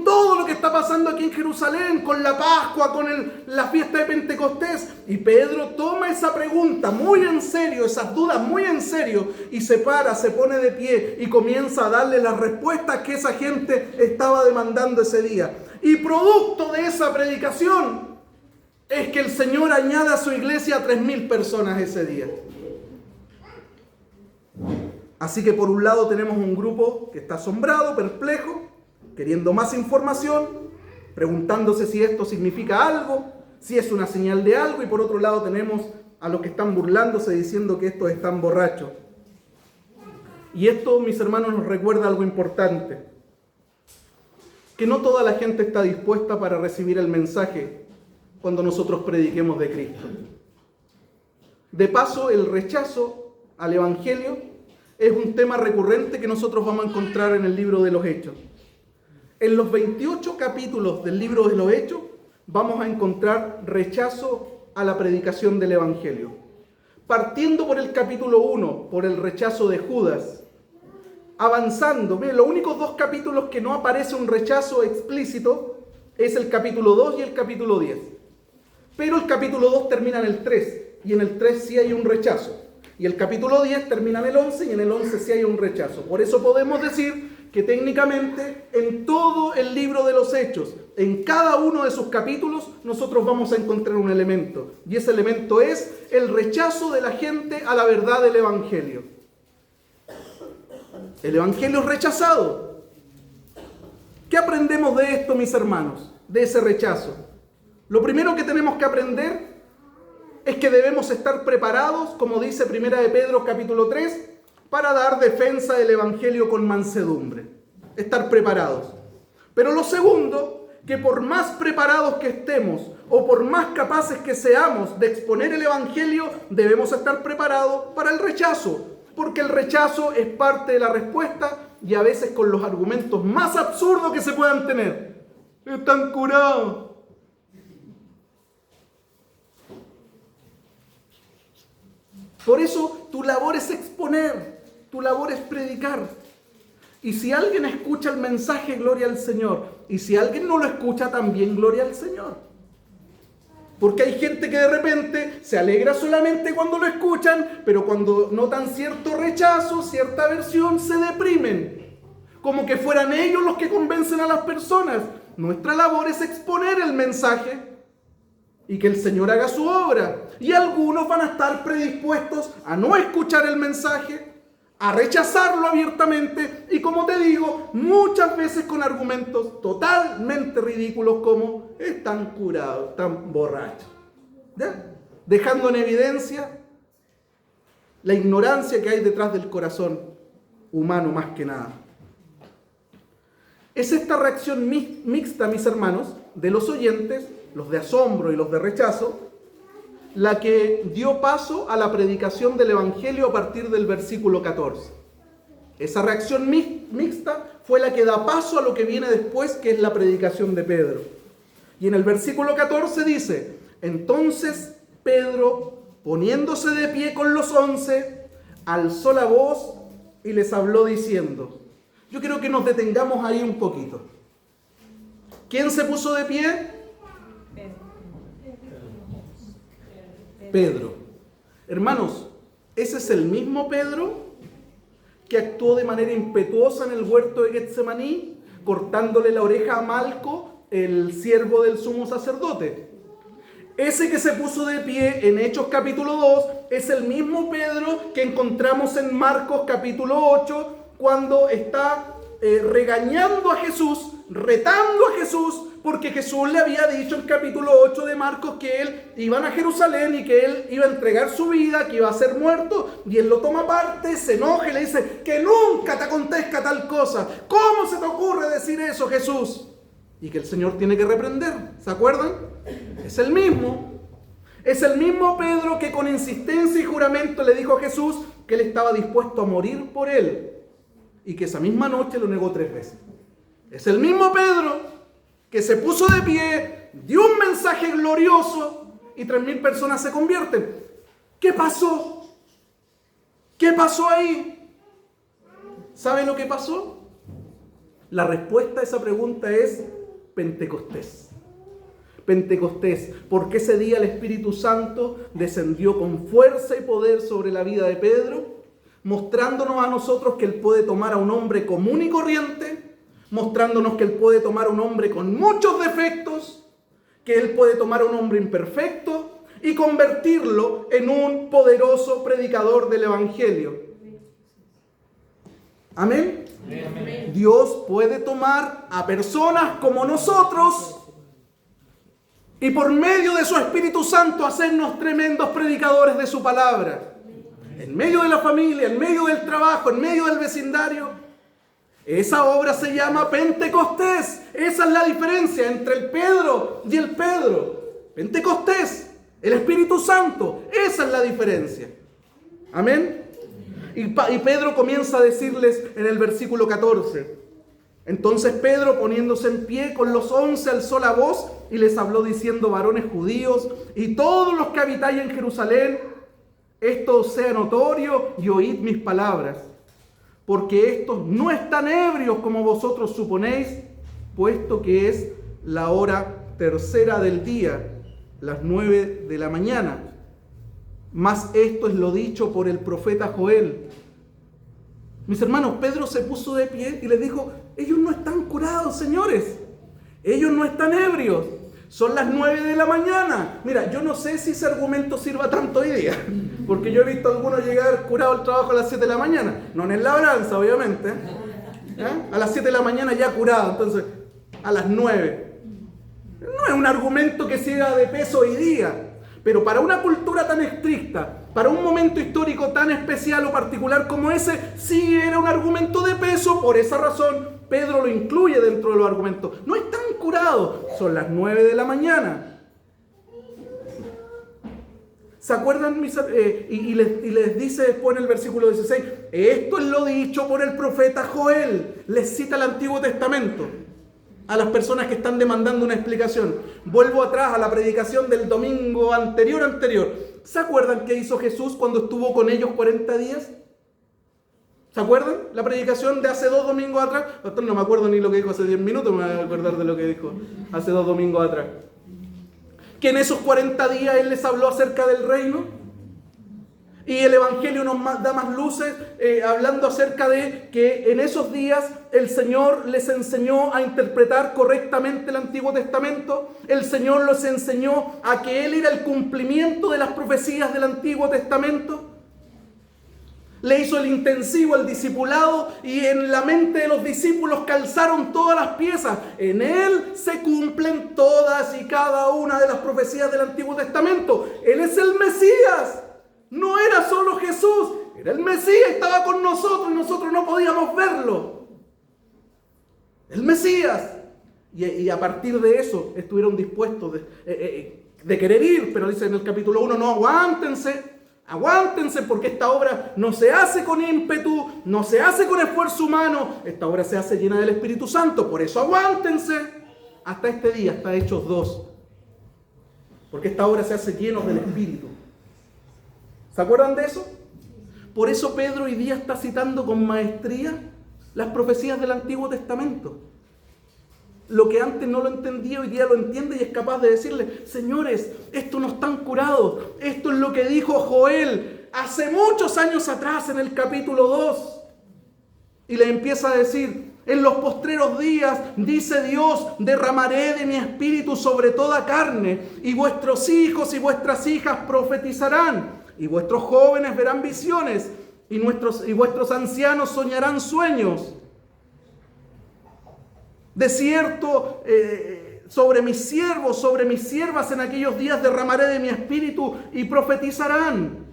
todo lo que está pasando aquí en Jerusalén, con la Pascua, con la fiesta de Pentecostés? Y Pedro toma esa pregunta muy en serio, esas dudas muy en serio, y se para, se pone de pie y comienza a darle las respuestas que esa gente estaba demandando ese día. Y producto de esa predicación es que el Señor añade a su iglesia a 3,000 personas ese día. Así que por un lado tenemos un grupo que está asombrado, perplejo, queriendo más información, preguntándose si esto significa algo, si es una señal de algo, y por otro lado tenemos a los que están burlándose diciendo que estos están borrachos. Y esto, mis hermanos, nos recuerda algo importante, que no toda la gente está dispuesta para recibir el mensaje cuando nosotros prediquemos de Cristo. De paso, el rechazo al Evangelio es un tema recurrente que nosotros vamos a encontrar en el libro de los Hechos. En los 28 capítulos del libro de los Hechos vamos a encontrar rechazo a la predicación del Evangelio. Partiendo por el capítulo 1, por el rechazo de Judas, avanzando, miren, los únicos dos capítulos que no aparece un rechazo explícito es el capítulo 2 y el capítulo 10. Pero el capítulo 2 termina en el 3, y en el 3 sí hay un rechazo. Y el capítulo 10 termina en el 11, y en el 11 sí hay un rechazo. Por eso podemos decir que técnicamente en todo el libro de los Hechos, en cada uno de sus capítulos, nosotros vamos a encontrar un elemento. Y ese elemento es el rechazo de la gente a la verdad del Evangelio. El Evangelio es rechazado. ¿Qué aprendemos de esto, mis hermanos? De ese rechazo. Lo primero que tenemos que aprender es que debemos estar preparados, como dice 1 de Pedro capítulo 3, para dar defensa del Evangelio con mansedumbre. Estar preparados. Pero lo segundo, que por más preparados que estemos o por más capaces que seamos de exponer el Evangelio, debemos estar preparados para el rechazo. Porque el rechazo es parte de la respuesta y a veces con los argumentos más absurdos que se puedan tener. Están curados. Por eso tu labor es exponer, tu labor es predicar. Y si alguien escucha el mensaje, gloria al Señor. Y si alguien no lo escucha, también gloria al Señor. Porque hay gente que de repente se alegra solamente cuando lo escuchan, pero cuando notan cierto rechazo, cierta aversión, se deprimen. Como que fueran ellos los que convencen a las personas. Nuestra labor es exponer el mensaje y que el Señor haga su obra. Y algunos van a estar predispuestos a no escuchar el mensaje, a rechazarlo abiertamente y, como te digo, muchas veces con argumentos totalmente ridículos como están curados, están borrachos. ¿Ya? Dejando en evidencia la ignorancia que hay detrás del corazón humano más que nada. Es esta reacción mixta, mis hermanos, de los oyentes, los de asombro y los de rechazo, la que dio paso a la predicación del Evangelio a partir del versículo 14. Esa reacción mixta fue la que da paso a lo que viene después, que es la predicación de Pedro. Y en el versículo 14 dice: entonces Pedro, poniéndose de pie con los 11, alzó la voz y les habló diciendo. Yo quiero que nos detengamos ahí un poquito. ¿Quién se puso de pie? Pedro. Hermanos, ese es el mismo Pedro que actuó de manera impetuosa en el huerto de Getsemaní, cortándole la oreja a Malco, el siervo del sumo sacerdote. Ese que se puso de pie en Hechos capítulo 2 es el mismo Pedro que encontramos en Marcos capítulo 8, cuando está regañando a Jesús, retando a Jesús, porque Jesús le había dicho en capítulo 8 de Marcos que él iba a Jerusalén y que él iba a entregar su vida, que iba a ser muerto, y él lo toma aparte, se enoja y le dice: que nunca te acontezca tal cosa. ¿Cómo se te ocurre decir eso, Jesús? Y que el Señor tiene que reprender. ¿Se acuerdan? Es el mismo. Es el mismo Pedro que con insistencia y juramento le dijo a Jesús que él estaba dispuesto a morir por él, y que esa misma noche lo negó 3 veces. Es el mismo Pedro que se puso de pie, dio un mensaje glorioso y 3.000 personas se convierten. ¿Qué pasó? ¿Qué pasó ahí? ¿Sabe lo que pasó? La respuesta a esa pregunta es Pentecostés. Pentecostés, porque ese día el Espíritu Santo descendió con fuerza y poder sobre la vida de Pedro, mostrándonos a nosotros que él puede tomar a un hombre común y corriente, mostrándonos que él puede tomar a un hombre con muchos defectos, que él puede tomar a un hombre imperfecto y convertirlo en un poderoso predicador del Evangelio. ¿Amén? Amén. Dios puede tomar a personas como nosotros y por medio de su Espíritu Santo hacernos tremendos predicadores de su palabra. En medio de la familia, en medio del trabajo, en medio del vecindario. Esa obra se llama Pentecostés. Esa es la diferencia entre el Pedro y el Pedro. Pentecostés, el Espíritu Santo. Esa es la diferencia. Amén. Y Pedro comienza a decirles en el versículo 14. Entonces Pedro, poniéndose en pie con los 11, alzó la voz y les habló diciendo: varones judíos y todos los que habitáis en Jerusalén, esto os sea notorio y oíd mis palabras. Porque estos no están ebrios como vosotros suponéis, puesto que es la hora tercera del día, las 9 de la mañana. Mas esto es lo dicho por el profeta Joel. Mis hermanos, Pedro se puso de pie y les dijo: ellos no están curados, señores. Ellos no están ebrios. Son las 9 de la mañana. Mira, yo no sé si ese argumento sirva tanto hoy día, porque yo he visto a algunos llegar curados al trabajo a las 7 de la mañana. No en labranza, obviamente. A las 7 de la mañana ya curado, entonces a las 9. No es un argumento que sea de peso hoy día. Pero para una cultura tan estricta, para un momento histórico tan especial o particular como ese, sí era un argumento de peso. Por esa razón, Pedro lo incluye dentro de los argumentos. No están curados, son las 9 de la mañana. ¿Se acuerdan? Y les dice después en el versículo 16, esto es lo dicho por el profeta Joel. Les cita el Antiguo Testamento a las personas que están demandando una explicación. Vuelvo atrás a la predicación del domingo anterior. ¿Se acuerdan qué hizo Jesús cuando estuvo con ellos 40 días? ¿Se acuerdan? La predicación de hace 2 domingos atrás. No me acuerdo ni lo que dijo hace 10 minutos, me voy a acordar de lo que dijo hace 2 domingos atrás. Que en esos 40 días Él les habló acerca del reino. Y el Evangelio nos da más luces hablando acerca de que en esos días el Señor les enseñó a interpretar correctamente el Antiguo Testamento. El Señor les enseñó a que Él era el cumplimiento de las profecías del Antiguo Testamento. Le hizo el intensivo, el discipulado, y en la mente de los discípulos calzaron todas las piezas. En Él se cumplen todas y cada una de las profecías del Antiguo Testamento. Él es el Mesías. No era solo Jesús, era el Mesías, estaba con nosotros y nosotros no podíamos verlo. El Mesías. Y a partir de eso estuvieron dispuestos de querer ir, pero dice en el capítulo 1, no, aguántense porque esta obra no se hace con ímpetu, no se hace con esfuerzo humano, esta obra se hace llena del Espíritu Santo, por eso aguántense hasta este día, hasta Hechos 2, porque esta obra se hace lleno del Espíritu. ¿Se acuerdan de eso? Por eso Pedro hoy día está citando con maestría las profecías del Antiguo Testamento. Lo que antes no lo entendía, hoy día lo entiende y es capaz de decirle: señores, estos no están curados. Esto es lo que dijo Joel hace muchos años atrás en el capítulo 2. Y le empieza a decir: en los postreros días, dice Dios, derramaré de mi espíritu sobre toda carne, y vuestros hijos y vuestras hijas profetizarán, y vuestros jóvenes verán visiones, y vuestros ancianos soñarán sueños. De cierto, sobre mis siervos, sobre mis siervas en aquellos días derramaré de mi espíritu y profetizarán.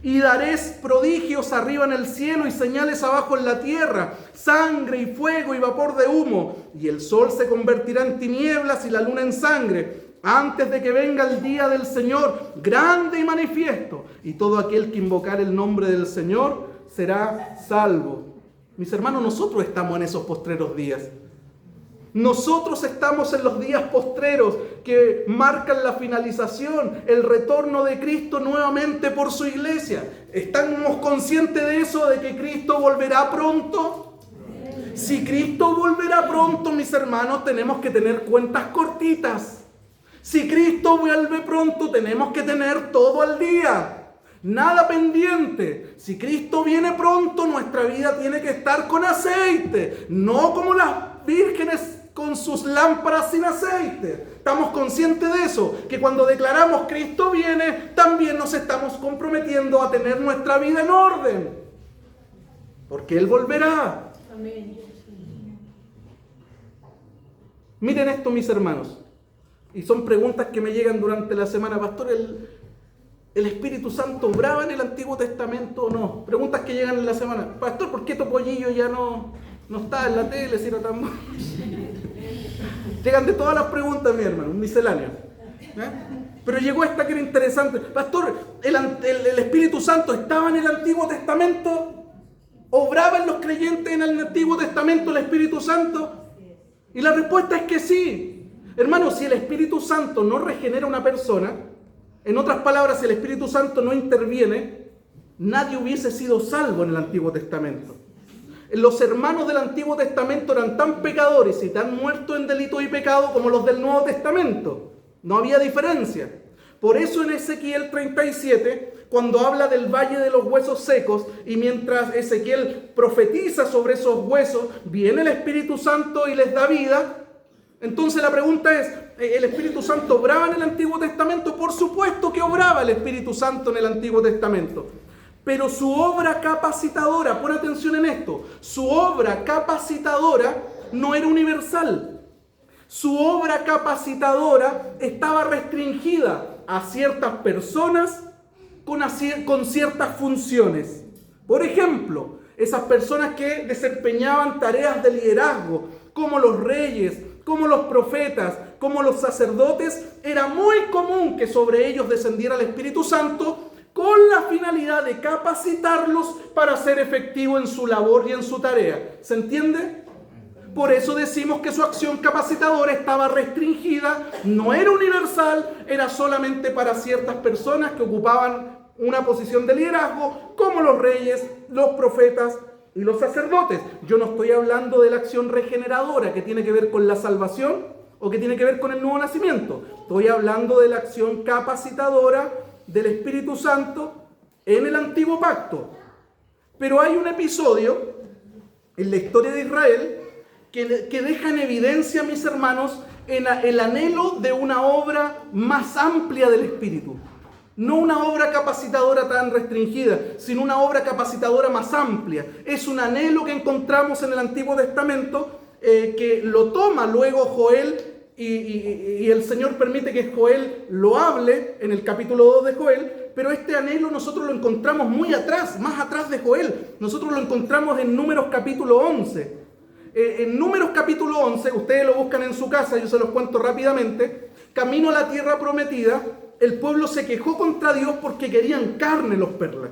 Y daréis prodigios arriba en el cielo y señales abajo en la tierra, sangre y fuego y vapor de humo. Y el sol se convertirá en tinieblas y la luna en sangre, antes de que venga el día del Señor, grande y manifiesto. Y todo aquel que invocar el nombre del Señor será salvo. Mis hermanos, nosotros estamos en esos postreros días. Nosotros estamos en los días postreros que marcan la finalización, el retorno de Cristo nuevamente por su iglesia. ¿Estamos conscientes de eso, de que Cristo volverá pronto? Si Cristo volverá pronto, mis hermanos, tenemos que tener cuentas cortitas. Si Cristo vuelve pronto, tenemos que tener todo al día. Nada pendiente. Si Cristo viene pronto, nuestra vida tiene que estar con aceite. No como las vírgenes con sus lámparas sin aceite. Estamos conscientes de eso, que cuando declaramos Cristo viene, también nos estamos comprometiendo a tener nuestra vida en orden. porque Él volverá. Amén. Miren esto, mis hermanos, y son preguntas que me llegan durante la semana. Pastor, ¿el Espíritu Santo obraba en el Antiguo Testamento o no? Preguntas que llegan en la semana. Pastor, ¿por qué Topollillo ya no está en la tele? Si era tan... Llegan de todas las preguntas, mi hermano, misceláneas. Pero llegó esta que era interesante. Pastor, ¿el Espíritu Santo estaba en el Antiguo Testamento? ¿Obraba en los creyentes en el Antiguo Testamento el Espíritu Santo? Y la respuesta es que sí. Hermano, si el Espíritu Santo no regenera una persona, en otras palabras, si el Espíritu Santo no interviene, nadie hubiese sido salvo en el Antiguo Testamento. Los hermanos del Antiguo Testamento eran tan pecadores y tan muertos en delito y pecado como los del Nuevo Testamento. No había diferencia. Por eso en Ezequiel 37, cuando habla del valle de los huesos secos, y mientras Ezequiel profetiza sobre esos huesos, viene el Espíritu Santo y les da vida. Entonces la pregunta es, ¿el Espíritu Santo obraba en el Antiguo Testamento? Por supuesto que obraba el Espíritu Santo en el Antiguo Testamento. Pero su obra capacitadora, pon atención en esto, su obra capacitadora no era universal. Su obra capacitadora estaba restringida a ciertas personas con ciertas funciones. Por ejemplo, esas personas que desempeñaban tareas de liderazgo, como los reyes, como los profetas, como los sacerdotes, era muy común que sobre ellos descendiera el Espíritu Santo con la finalidad de capacitarlos para ser efectivo en su labor y en su tarea. ¿Se entiende? Por eso decimos que su acción capacitadora estaba restringida, no era universal, era solamente para ciertas personas que ocupaban una posición de liderazgo, como los reyes, los profetas y los sacerdotes. Yo no estoy hablando de la acción regeneradora que tiene que ver con la salvación o que tiene que ver con el nuevo nacimiento. Estoy hablando de la acción capacitadora del Espíritu Santo en el Antiguo Pacto. Pero hay un episodio en la historia de Israel que deja en evidencia, mis hermanos, el anhelo de una obra más amplia del Espíritu. No una obra capacitadora tan restringida, sino una obra capacitadora más amplia. Es un anhelo que encontramos en el Antiguo Testamento, que lo toma luego Joel, y el Señor permite que Joel lo hable en el capítulo 2 de Joel, pero este anhelo nosotros lo encontramos muy atrás, más atrás de Joel. Nosotros lo encontramos en Números capítulo 11. En Números capítulo 11, ustedes lo buscan en su casa, yo se los cuento rápidamente. Camino a la tierra prometida, el pueblo se quejó contra Dios porque querían carne los perlas.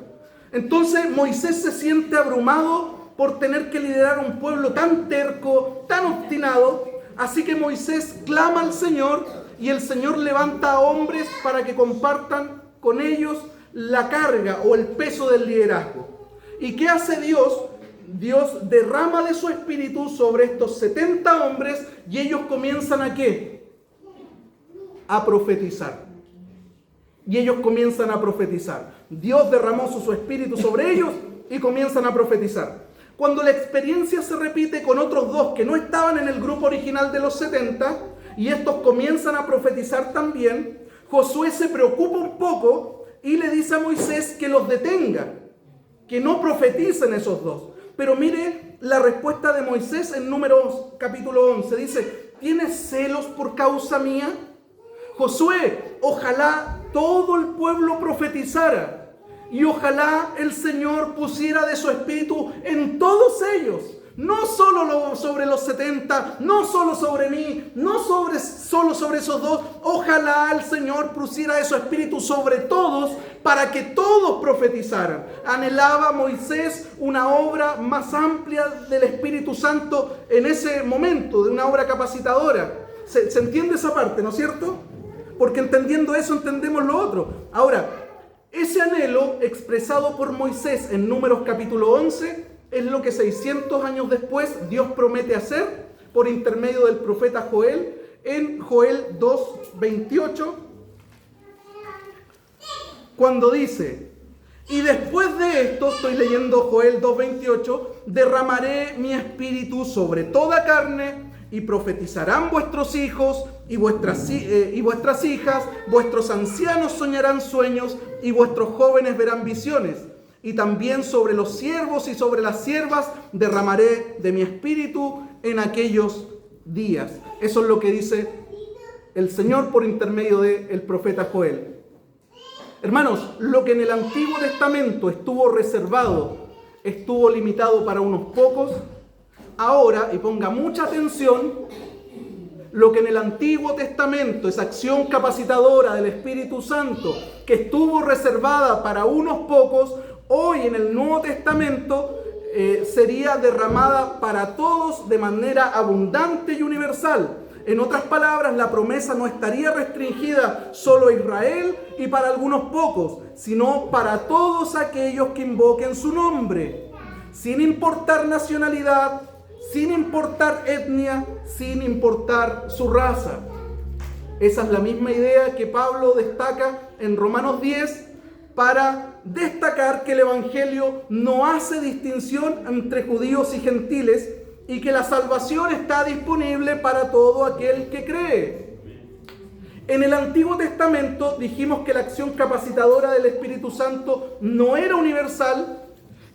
Entonces Moisés se siente abrumado por tener que liderar un pueblo tan terco, tan obstinado. Así que Moisés clama al Señor y el Señor levanta a hombres para que compartan con ellos la carga o el peso del liderazgo. ¿Y qué hace Dios? Dios derrama de su espíritu sobre estos 70 hombres y ellos comienzan ¿a qué? A profetizar. Y ellos comienzan a profetizar. Dios derramó su espíritu sobre ellos y comienzan a profetizar. Cuando la experiencia se repite con otros dos que no estaban en el grupo original de los 70 y estos comienzan a profetizar también, Josué se preocupa un poco y le dice a Moisés que los detenga, que no profeticen esos dos. Pero mire la respuesta de Moisés en Números capítulo 11. Dice, ¿tienes celos por causa mía? Josué, ojalá todo el pueblo profetizara. Y ojalá el Señor pusiera de su espíritu en todos ellos. No solo sobre los 70, no solo sobre mí, no solo sobre esos dos. Ojalá el Señor pusiera de su espíritu sobre todos para que todos profetizaran. Anhelaba Moisés una obra más amplia del Espíritu Santo en ese momento, de una obra capacitadora. ¿Se entiende esa parte, no es cierto? Porque entendiendo eso entendemos lo otro. Ahora, ese anhelo expresado por Moisés en Números capítulo 11 es lo que 600 años después Dios promete hacer por intermedio del profeta Joel en Joel 2:28, cuando dice, y después de esto, estoy leyendo Joel 2:28, derramaré mi espíritu sobre toda carne y profetizarán vuestros hijos y vuestras hijas, vuestros ancianos soñarán sueños y vuestros jóvenes verán visiones. y también sobre los siervos y sobre las siervas derramaré de mi espíritu en aquellos días. Eso es lo que dice el Señor por intermedio del profeta Joel. Hermanos, lo que en el Antiguo Testamento estuvo reservado, estuvo limitado para unos pocos, ahora, y ponga mucha atención, lo que en el Antiguo Testamento, esa acción capacitadora del Espíritu Santo, que estuvo reservada para unos pocos, hoy en el Nuevo Testamento sería derramada para todos de manera abundante y universal. En otras palabras, la promesa no estaría restringida solo a Israel y para algunos pocos, sino para todos aquellos que invoquen su nombre, sin importar nacionalidad, sin importar etnia, sin importar su raza. Esa es la misma idea que Pablo destaca en Romanos 10 para destacar que el Evangelio no hace distinción entre judíos y gentiles y que la salvación está disponible para todo aquel que cree. En el Antiguo Testamento dijimos que la acción capacitadora del Espíritu Santo no era universal,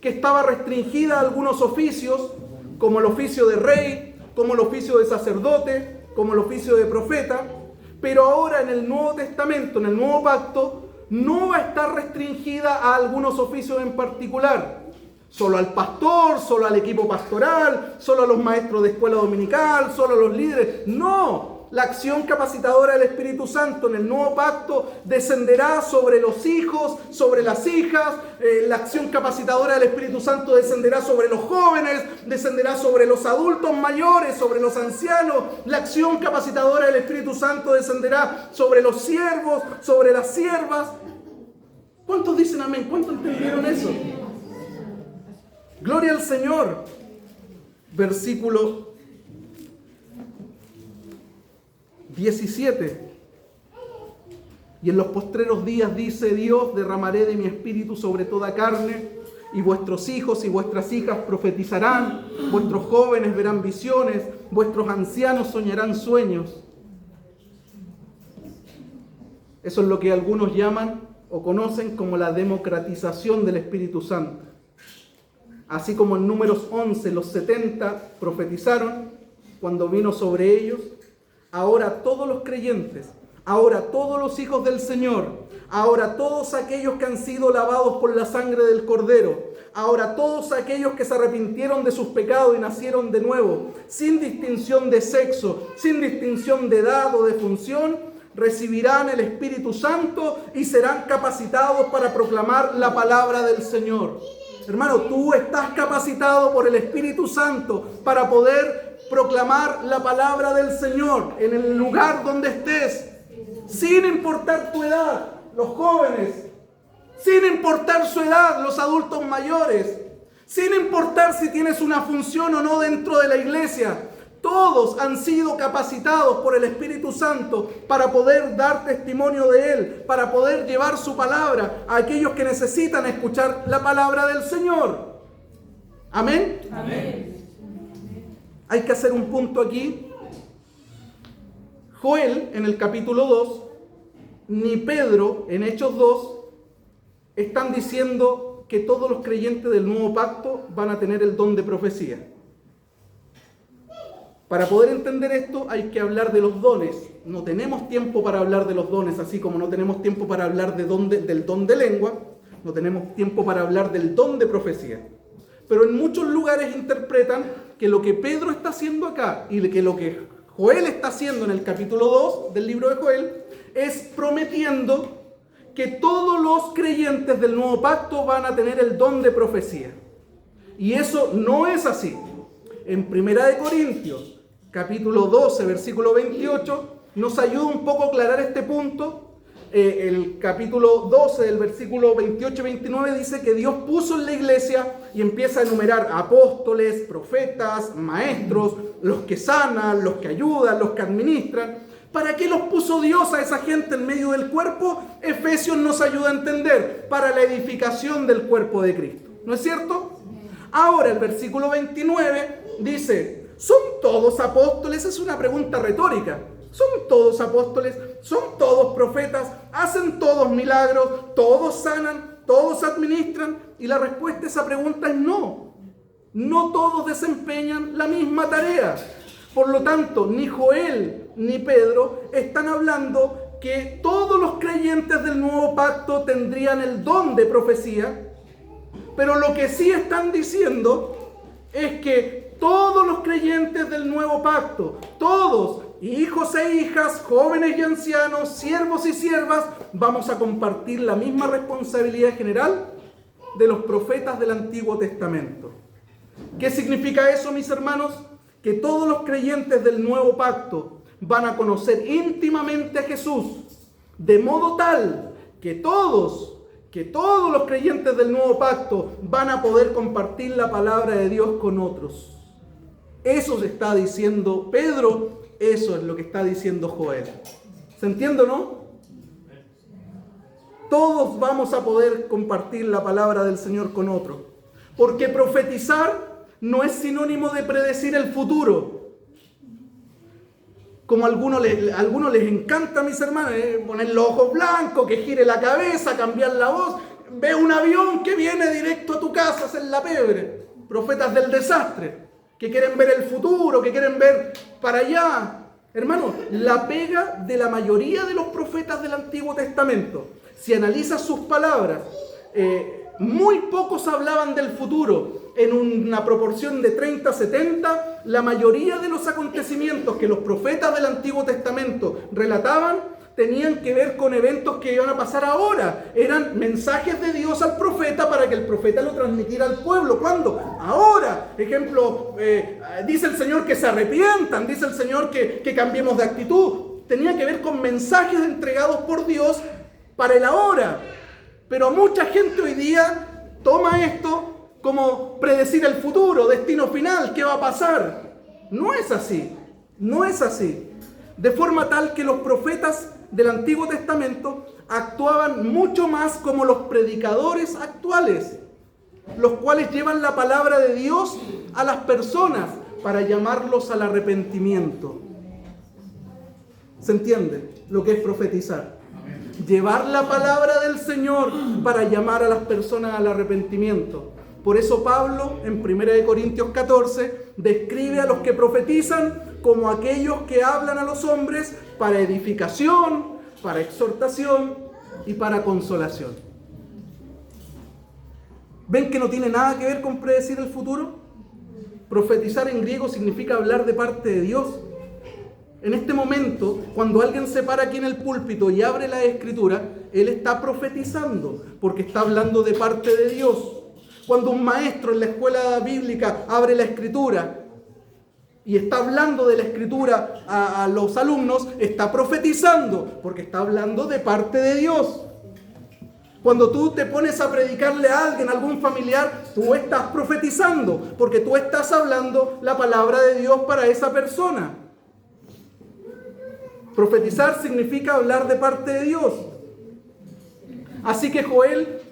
que estaba restringida a algunos oficios, como el oficio de rey, como el oficio de sacerdote, como el oficio de profeta, pero ahora en el Nuevo Testamento, en el Nuevo Pacto, no va a estar restringida a algunos oficios en particular. Solo al pastor, solo al equipo pastoral, solo a los maestros de escuela dominical, solo a los líderes. No, la acción capacitadora del Espíritu Santo en el Nuevo Pacto descenderá sobre los hijos, sobre las hijas. La acción capacitadora del Espíritu Santo descenderá sobre los jóvenes, descenderá sobre los adultos mayores, sobre los ancianos. La acción capacitadora del Espíritu Santo descenderá sobre los siervos, sobre las siervas. ¿Cuántos dicen amén? ¿Cuántos entendieron eso? Gloria al Señor. Versículo 17. Y en los postreros días, dice Dios, derramaré de mi espíritu sobre toda carne, y vuestros hijos y vuestras hijas profetizarán, vuestros jóvenes verán visiones, vuestros ancianos soñarán sueños. Eso es lo que algunos llaman o conocen como la democratización del Espíritu Santo. Así como en Números 11 los 70 profetizaron cuando vino sobre ellos, ahora todos los creyentes, ahora todos los hijos del Señor, ahora todos aquellos que han sido lavados por la sangre del Cordero, ahora todos aquellos que se arrepintieron de sus pecados y nacieron de nuevo, sin distinción de sexo, sin distinción de edad o de función, recibirán el Espíritu Santo y serán capacitados para proclamar la palabra del Señor. Hermano, tú estás capacitado por el Espíritu Santo para poder proclamar la palabra del Señor en el lugar donde estés, sin importar tu edad, los jóvenes, sin importar su edad, los adultos mayores, sin importar si tienes una función o no dentro de la iglesia. Todos han sido capacitados por el Espíritu Santo para poder dar testimonio de Él, para poder llevar su palabra a aquellos que necesitan escuchar la palabra del Señor. ¿Amén? Amén. Hay que hacer un punto aquí. Joel, en el capítulo 2, ni Pedro, en Hechos 2, están diciendo que todos los creyentes del Nuevo Pacto van a tener el don de profecía. Para poder entender esto hay que hablar de los dones. No tenemos tiempo para hablar de los dones, así como no tenemos tiempo para hablar del don de lengua, no tenemos tiempo para hablar del don de profecía. Pero en muchos lugares interpretan que lo que Pedro está haciendo acá y que lo que Joel está haciendo en el capítulo 2 del libro de Joel es prometiendo que todos los creyentes del Nuevo Pacto van a tener el don de profecía. Y eso no es así. En 1 Corintios, capítulo 12, versículo 28, nos ayuda un poco a aclarar este punto. El capítulo 12, del versículo 28 y 29, dice que Dios puso en la iglesia y empieza a enumerar apóstoles, profetas, maestros, los que sanan, los que ayudan, los que administran. ¿Para qué los puso Dios a esa gente en medio del cuerpo? Efesios nos ayuda a entender, para la edificación del cuerpo de Cristo. ¿No es cierto? Ahora el versículo 29 dice, ¿son todos apóstoles? Es una pregunta retórica. ¿Son todos apóstoles? ¿Son todos profetas? ¿Hacen todos milagros? ¿Todos sanan? ¿Todos administran? Y la respuesta a esa pregunta es no. No todos desempeñan la misma tarea. Por lo tanto, ni Joel ni Pedro están hablando que todos los creyentes del nuevo pacto tendrían el don de profecía, pero lo que sí están diciendo es que todos los creyentes del nuevo pacto, todos, hijos e hijas, jóvenes y ancianos, siervos y siervas, vamos a compartir la misma responsabilidad general de los profetas del Antiguo Testamento. ¿Qué significa eso, mis hermanos? Que todos los creyentes del nuevo pacto van a conocer íntimamente a Jesús, de modo tal que todos los creyentes del nuevo pacto van a poder compartir la palabra de Dios con otros. Eso se está diciendo Pedro, eso es lo que está diciendo Joel. ¿Se entiende o no? Todos vamos a poder compartir la palabra del Señor con otros. Porque profetizar no es sinónimo de predecir el futuro. Como a algunos les encanta, mis hermanos, poner los ojos blancos, que gire la cabeza, cambiar la voz. Ve un avión que viene directo a tu casa, hacer la pebre. Profetas del desastre, que quieren ver el futuro, que quieren ver para allá. Hermanos, la pega de la mayoría de los profetas del Antiguo Testamento, si analizas sus palabras, muy pocos hablaban del futuro. En una proporción de 30-70, la mayoría de los acontecimientos que los profetas del Antiguo Testamento relataban tenían que ver con eventos que iban a pasar ahora. Eran mensajes de Dios al profeta para que el profeta lo transmitiera al pueblo. ¿Cuándo? Ahora. Ejemplo, dice el Señor que se arrepientan, dice el Señor que cambiemos de actitud. Tenía que ver con mensajes entregados por Dios para el ahora. Pero mucha gente hoy día toma esto como predecir el futuro, destino final, qué va a pasar. No es así, no es así. De forma tal que los profetas del Antiguo Testamento actuaban mucho más como los predicadores actuales, los cuales llevan la palabra de Dios a las personas para llamarlos al arrepentimiento. ¿Se entiende lo que es profetizar? Llevar la palabra del Señor para llamar a las personas al arrepentimiento. Por eso Pablo, en 1 Corintios 14, describe a los que profetizan como aquellos que hablan a los hombres para edificación, para exhortación y para consolación. ¿Ven que no tiene nada que ver con predecir el futuro? Profetizar en griego significa hablar de parte de Dios. En este momento, cuando alguien se para aquí en el púlpito y abre la Escritura, él está profetizando, porque está hablando de parte de Dios. Cuando un maestro en la escuela bíblica abre la Escritura y está hablando de la Escritura a los alumnos, está profetizando, porque está hablando de parte de Dios. Cuando tú te pones a predicarle a alguien, a algún familiar, tú estás profetizando, porque tú estás hablando la palabra de Dios para esa persona. Profetizar significa hablar de parte de Dios. Así que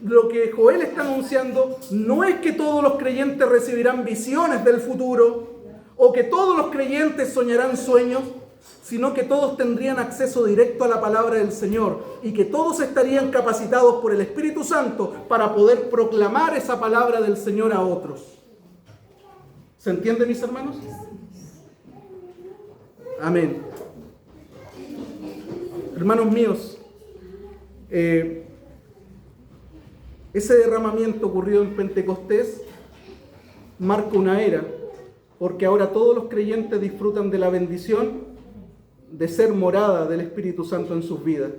lo que Joel está anunciando no es que todos los creyentes recibirán visiones del futuro o que todos los creyentes soñarán sueños, sino que todos tendrían acceso directo a la palabra del Señor y que todos estarían capacitados por el Espíritu Santo para poder proclamar esa palabra del Señor a otros. ¿Se entiende, mis hermanos? Amén. Hermanos míos, ese derramamiento ocurrido en Pentecostés marca una era, porque ahora todos los creyentes disfrutan de la bendición de ser morada del Espíritu Santo en sus vidas.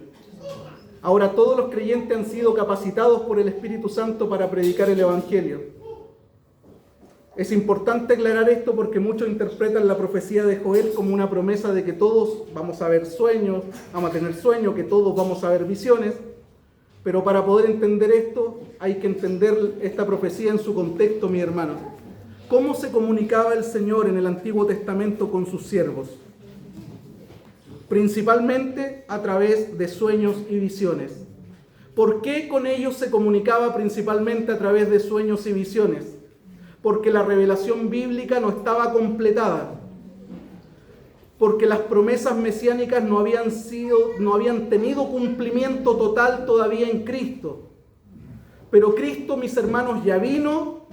Ahora todos los creyentes han sido capacitados por el Espíritu Santo para predicar el Evangelio. Es importante aclarar esto porque muchos interpretan la profecía de Joel como una promesa de que todos vamos a ver sueños, vamos a tener sueños, que todos vamos a ver visiones. Pero para poder entender esto, hay que entender esta profecía en su contexto, mi hermano. ¿Cómo se comunicaba el Señor en el Antiguo Testamento con sus siervos? Principalmente a través de sueños y visiones. ¿Por qué con ellos se comunicaba principalmente a través de sueños y visiones? Porque la revelación bíblica no estaba completada. Porque las promesas mesiánicas no habían tenido cumplimiento total todavía en Cristo. Pero Cristo, mis hermanos, ya vino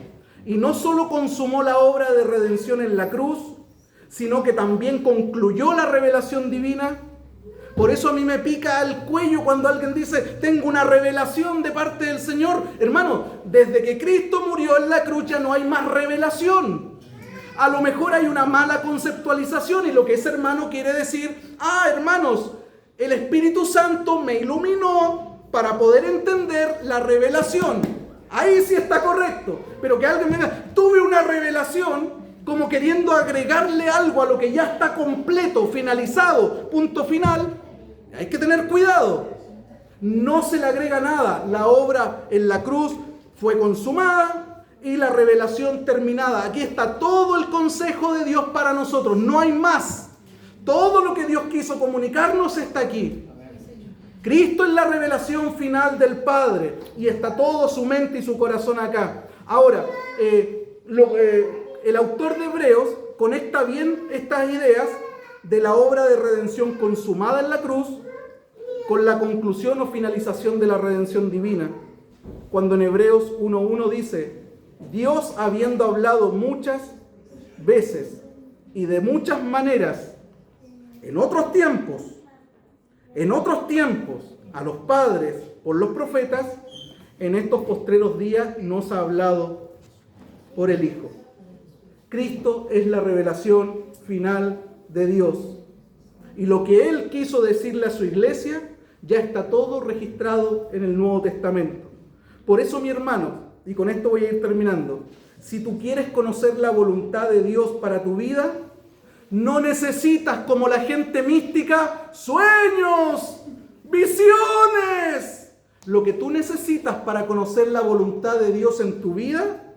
y no solo consumó la obra de redención en la cruz, sino que también concluyó la revelación divina. Por eso a mí me pica el cuello cuando alguien dice, tengo una revelación de parte del Señor. Hermano, desde que Cristo murió en la cruz ya no hay más revelación. A lo mejor hay una mala conceptualización y lo que ese hermano quiere decir, hermanos, el Espíritu Santo me iluminó para poder entender la revelación. Ahí sí está correcto. Pero que alguien me diga, tuve una revelación, como queriendo agregarle algo a lo que ya está completo, finalizado, punto final. Hay que tener cuidado. No se le agrega nada. La obra en la cruz fue consumada y la revelación terminada. Aquí está todo el consejo de Dios para nosotros. No hay más. Todo lo que Dios quiso comunicarnos está aquí. Cristo es la revelación final del Padre y está todo su mente y su corazón acá. Ahora, el autor de Hebreos conecta bien estas ideas de la obra de redención consumada en la cruz con la conclusión o finalización de la redención divina. Cuando en Hebreos 1:1 dice, Dios habiendo hablado muchas veces y de muchas maneras en otros tiempos, a los padres por los profetas, en estos postreros días nos ha hablado por el Hijo. Cristo es la revelación final de Dios. Y lo que Él quiso decirle a su iglesia ya está todo registrado en el Nuevo Testamento. Por eso, mi hermano, y con esto voy a ir terminando, si tú quieres conocer la voluntad de Dios para tu vida, no necesitas, como la gente mística, sueños, visiones. Lo que tú necesitas para conocer la voluntad de Dios en tu vida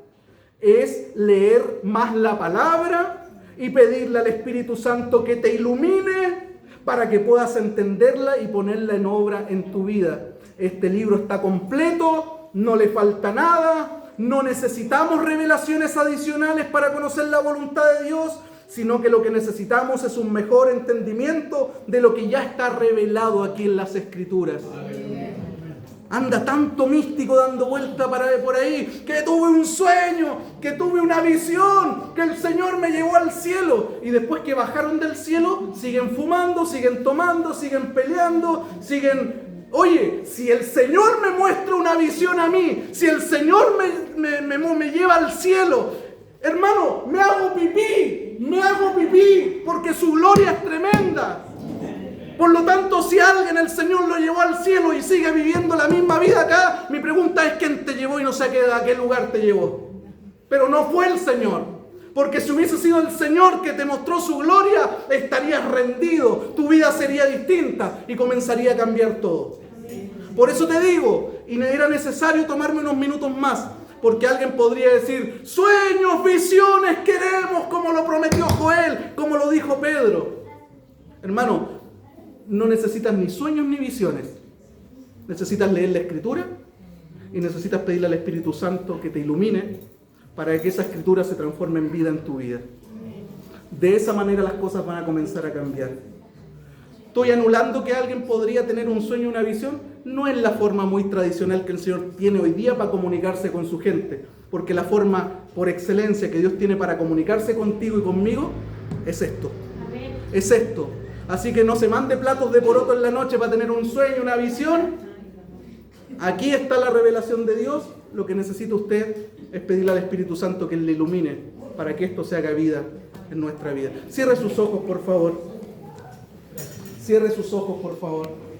es leer más la palabra y pedirle al Espíritu Santo que te ilumine para que puedas entenderla y ponerla en obra en tu vida. Este libro está completo, no le falta nada, no necesitamos revelaciones adicionales para conocer la voluntad de Dios, sino que lo que necesitamos es un mejor entendimiento de lo que ya está revelado aquí en las Escrituras. Anda tanto místico dando vuelta por ahí, que tuve un sueño, que tuve una visión, que el Señor me llevó al cielo. Y después que bajaron del cielo, siguen fumando, siguen tomando, siguen peleando, Oye, si el Señor me muestra una visión a mí, si el Señor me lleva al cielo, hermano, me hago pipí, porque su gloria es tremenda. Por lo tanto, si alguien el Señor lo llevó al cielo y sigue viviendo la misma vida acá, mi pregunta es ¿quién te llevó y no sé a qué lugar te llevó? Pero no fue el Señor. Porque si hubiese sido el Señor que te mostró su gloria, estarías rendido, tu vida sería distinta y comenzaría a cambiar todo. Por eso te digo, y era necesario tomarme unos minutos más, porque alguien podría decir, sueños, visiones queremos, como lo prometió Joel, como lo dijo Pedro. Hermano, no necesitas ni sueños ni visiones. Necesitas leer la Escritura y necesitas pedirle al Espíritu Santo que te ilumine para que esa Escritura se transforme en vida en tu vida. De esa manera las cosas van a comenzar a cambiar. ¿Estoy anulando que alguien podría tener un sueño o una visión? No es la forma muy tradicional que el Señor tiene hoy día para comunicarse con su gente, porque la forma por excelencia que Dios tiene para comunicarse contigo y conmigo es esto. Amén. Es esto. Así que no se mande platos de poroto en la noche para tener un sueño, una visión. Aquí está la revelación de Dios. Lo que necesita usted es pedirle al Espíritu Santo que le ilumine para que esto se haga vida en nuestra vida. Cierre sus ojos, por favor. Cierre sus ojos, por favor.